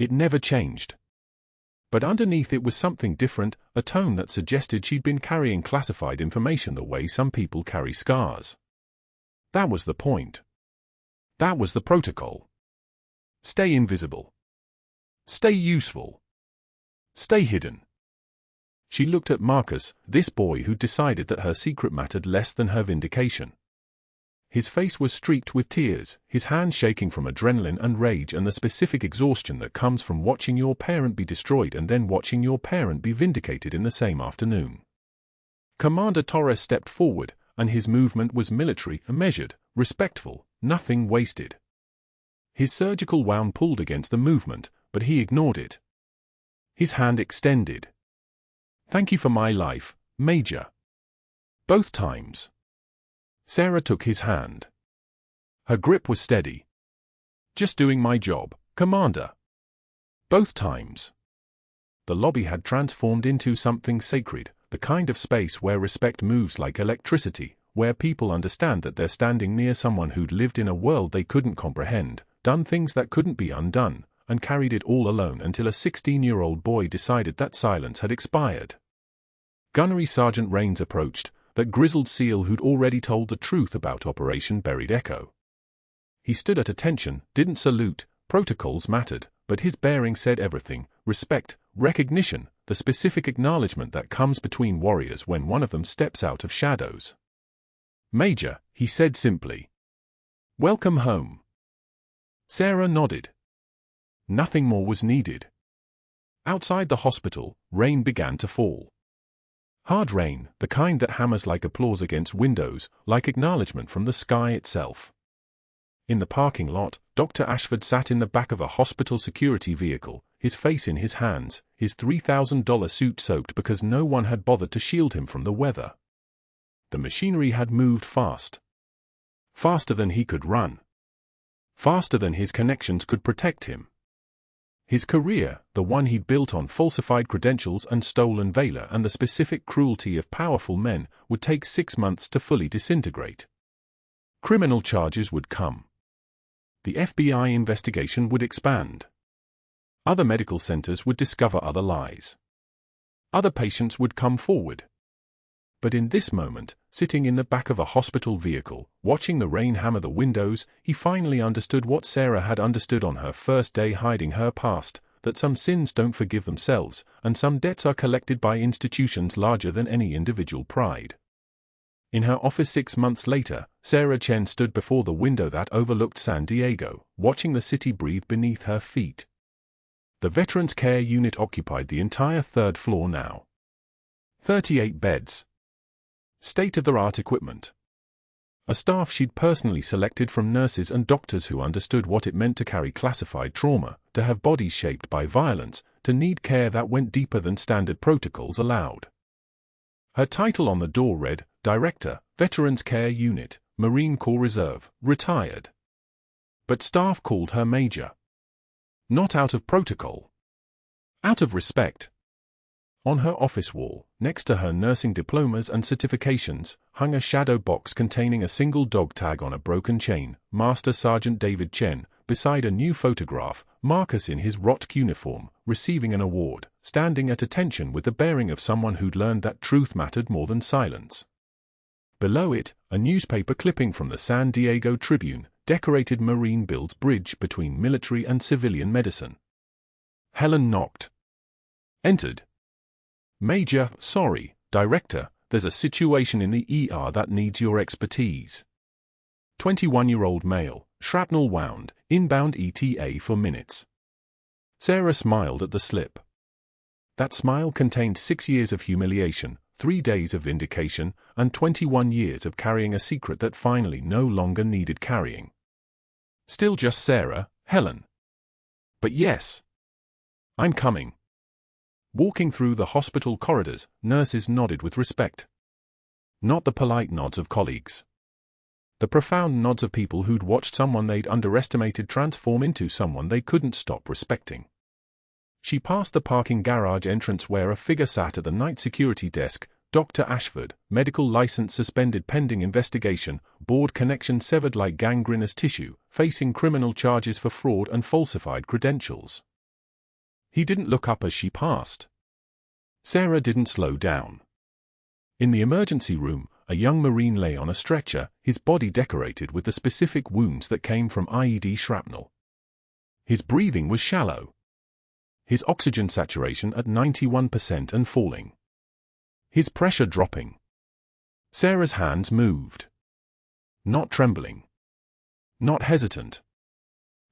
It never changed. But underneath it was something different, a tone that suggested she'd been carrying classified information the way some people carry scars. That was the point. That was the protocol. Stay invisible. Stay useful. Stay hidden. She looked at Marcus, this boy who decided that her secret mattered less than her vindication. His face was streaked with tears, his hands shaking from adrenaline and rage and the specific exhaustion that comes from watching your parent be destroyed and then watching your parent be vindicated in the same afternoon. Commander Torres stepped forward, and his movement was military, measured, respectful, nothing wasted. His surgical wound pulled against the movement, but he ignored it. His hand extended. "Thank you for my life, Major." Both times. Sarah took his hand. Her grip was steady. "Just doing my job, Commander." Both times. The lobby had transformed into something sacred, the kind of space where respect moves like electricity, where people understand that they're standing near someone who'd lived in a world they couldn't comprehend, done things that couldn't be undone, and carried it all alone until a 16-year-old boy decided that silence had expired. Gunnery Sergeant Rains approached, that grizzled SEAL who'd already told the truth about Operation Buried Echo. He stood at attention, didn't salute, protocols mattered, but his bearing said everything: respect, recognition, the specific acknowledgement that comes between warriors when one of them steps out of shadows. "Major," he said simply. "Welcome home." Sarah nodded. Nothing more was needed. Outside the hospital, rain began to fall. Hard rain, the kind that hammers like applause against windows, like acknowledgement from the sky itself. In the parking lot, Dr. Ashford sat in the back of a hospital security vehicle, his face in his hands, his $3,000 suit soaked because no one had bothered to shield him from the weather. The machinery had moved fast. Faster than he could run. Faster than his connections could protect him. His career, the one he'd built on falsified credentials and stolen valor and the specific cruelty of powerful men, would take 6 months to fully disintegrate. Criminal charges would come. The FBI investigation would expand. Other medical centers would discover other lies. Other patients would come forward. But in this moment, sitting in the back of a hospital vehicle, watching the rain hammer the windows, he finally understood what Sarah had understood on her first day hiding her past, that some sins don't forgive themselves, and some debts are collected by institutions larger than any individual pride. In her office 6 months later, Sarah Chen stood before the window that overlooked San Diego, watching the city breathe beneath her feet. The Veterans Care Unit occupied the entire 3rd floor now. 38 beds. State-of-the-art equipment. A staff she'd personally selected from nurses and doctors who understood what it meant to carry classified trauma, to have bodies shaped by violence, to need care that went deeper than standard protocols allowed. Her title on the door read, Director, Veterans Care Unit, Marine Corps Reserve, retired. But staff called her Major. Not out of protocol. Out of respect. On her office wall, next to her nursing diplomas and certifications, hung a shadow box containing a single dog tag on a broken chain, Master Sergeant David Chen, beside a new photograph, Marcus in his ROTC uniform, receiving an award, standing at attention with the bearing of someone who'd learned that truth mattered more than silence. Below it, a newspaper clipping from the San Diego Tribune, decorated Marine builds bridge between military and civilian medicine. Helen knocked. Entered. Major, sorry, Director, there's a situation in the ER that needs your expertise. 21-year-old male, shrapnel wound, inbound ETA for minutes. Sarah smiled at the slip. That smile contained 6 years of humiliation, 3 days of vindication, and 21 years of carrying a secret that finally no longer needed carrying. Still just Sarah, Helen. But yes. I'm coming. Walking through the hospital corridors, nurses nodded with respect. Not the polite nods of colleagues. The profound nods of people who'd watched someone they'd underestimated transform into someone they couldn't stop respecting. She passed the parking garage entrance where a figure sat at the night security desk, Dr. Ashford, medical license suspended pending investigation, board connection severed like gangrenous tissue, facing criminal charges for fraud and falsified credentials. He didn't look up as she passed. Sarah didn't slow down. In the emergency room, a young Marine lay on a stretcher, his body decorated with the specific wounds that came from IED shrapnel. His breathing was shallow. His oxygen saturation at 91% and falling. His pressure dropping. Sarah's hands moved. Not trembling. Not hesitant.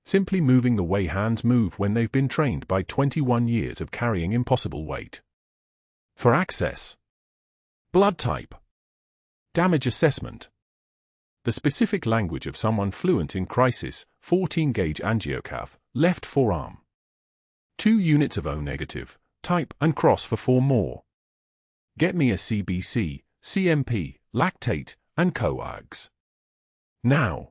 Simply moving the way hands move when they've been trained by 21 years of carrying impossible weight. For access. Blood type. Damage assessment. the specific language of someone fluent in crisis, 14-gauge angiocath, left forearm. 2 units of O negative, type and cross for 4 more. Get me a CBC, CMP, lactate, and coags. Now.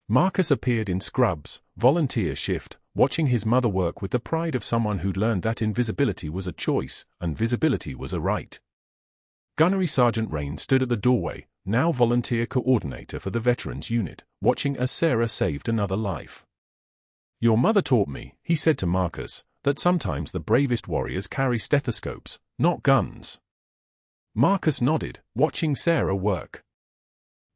Marcus appeared in scrubs, volunteer shift, watching his mother work with the pride of someone who'd learned that invisibility was a choice, and visibility was a right. Gunnery Sergeant Rain stood at the doorway, now volunteer coordinator for the Veterans Unit, watching as Sarah saved another life. Your mother taught me, he said to Marcus, that sometimes the bravest warriors carry stethoscopes, not guns. Marcus nodded, watching Sarah work.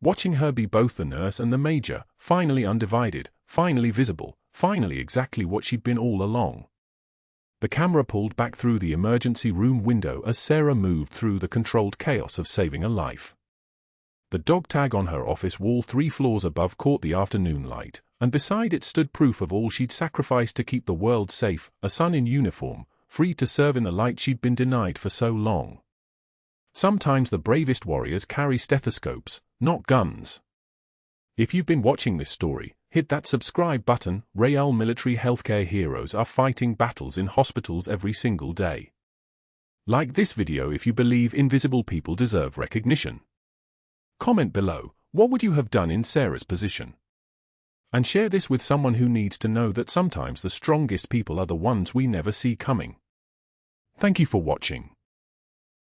Watching her be both the nurse and the major, finally undivided, finally visible, finally exactly what she'd been all along. The camera pulled back through the emergency room window as Sarah moved through the controlled chaos of saving a life. The dog tag on her office wall 3 floors above caught the afternoon light, and beside it stood proof of all she'd sacrificed to keep the world safe, a son in uniform, free to serve in the light she'd been denied for so long. Sometimes the bravest warriors carry stethoscopes, not guns. If you've been watching this story, hit that subscribe button. Real military healthcare heroes are fighting battles in hospitals every single day. Like this video if you believe invisible people deserve recognition. Comment below, what would you have done in Sarah's position? And share this with someone who needs to know that sometimes the strongest people are the ones we never see coming. Thank you for watching.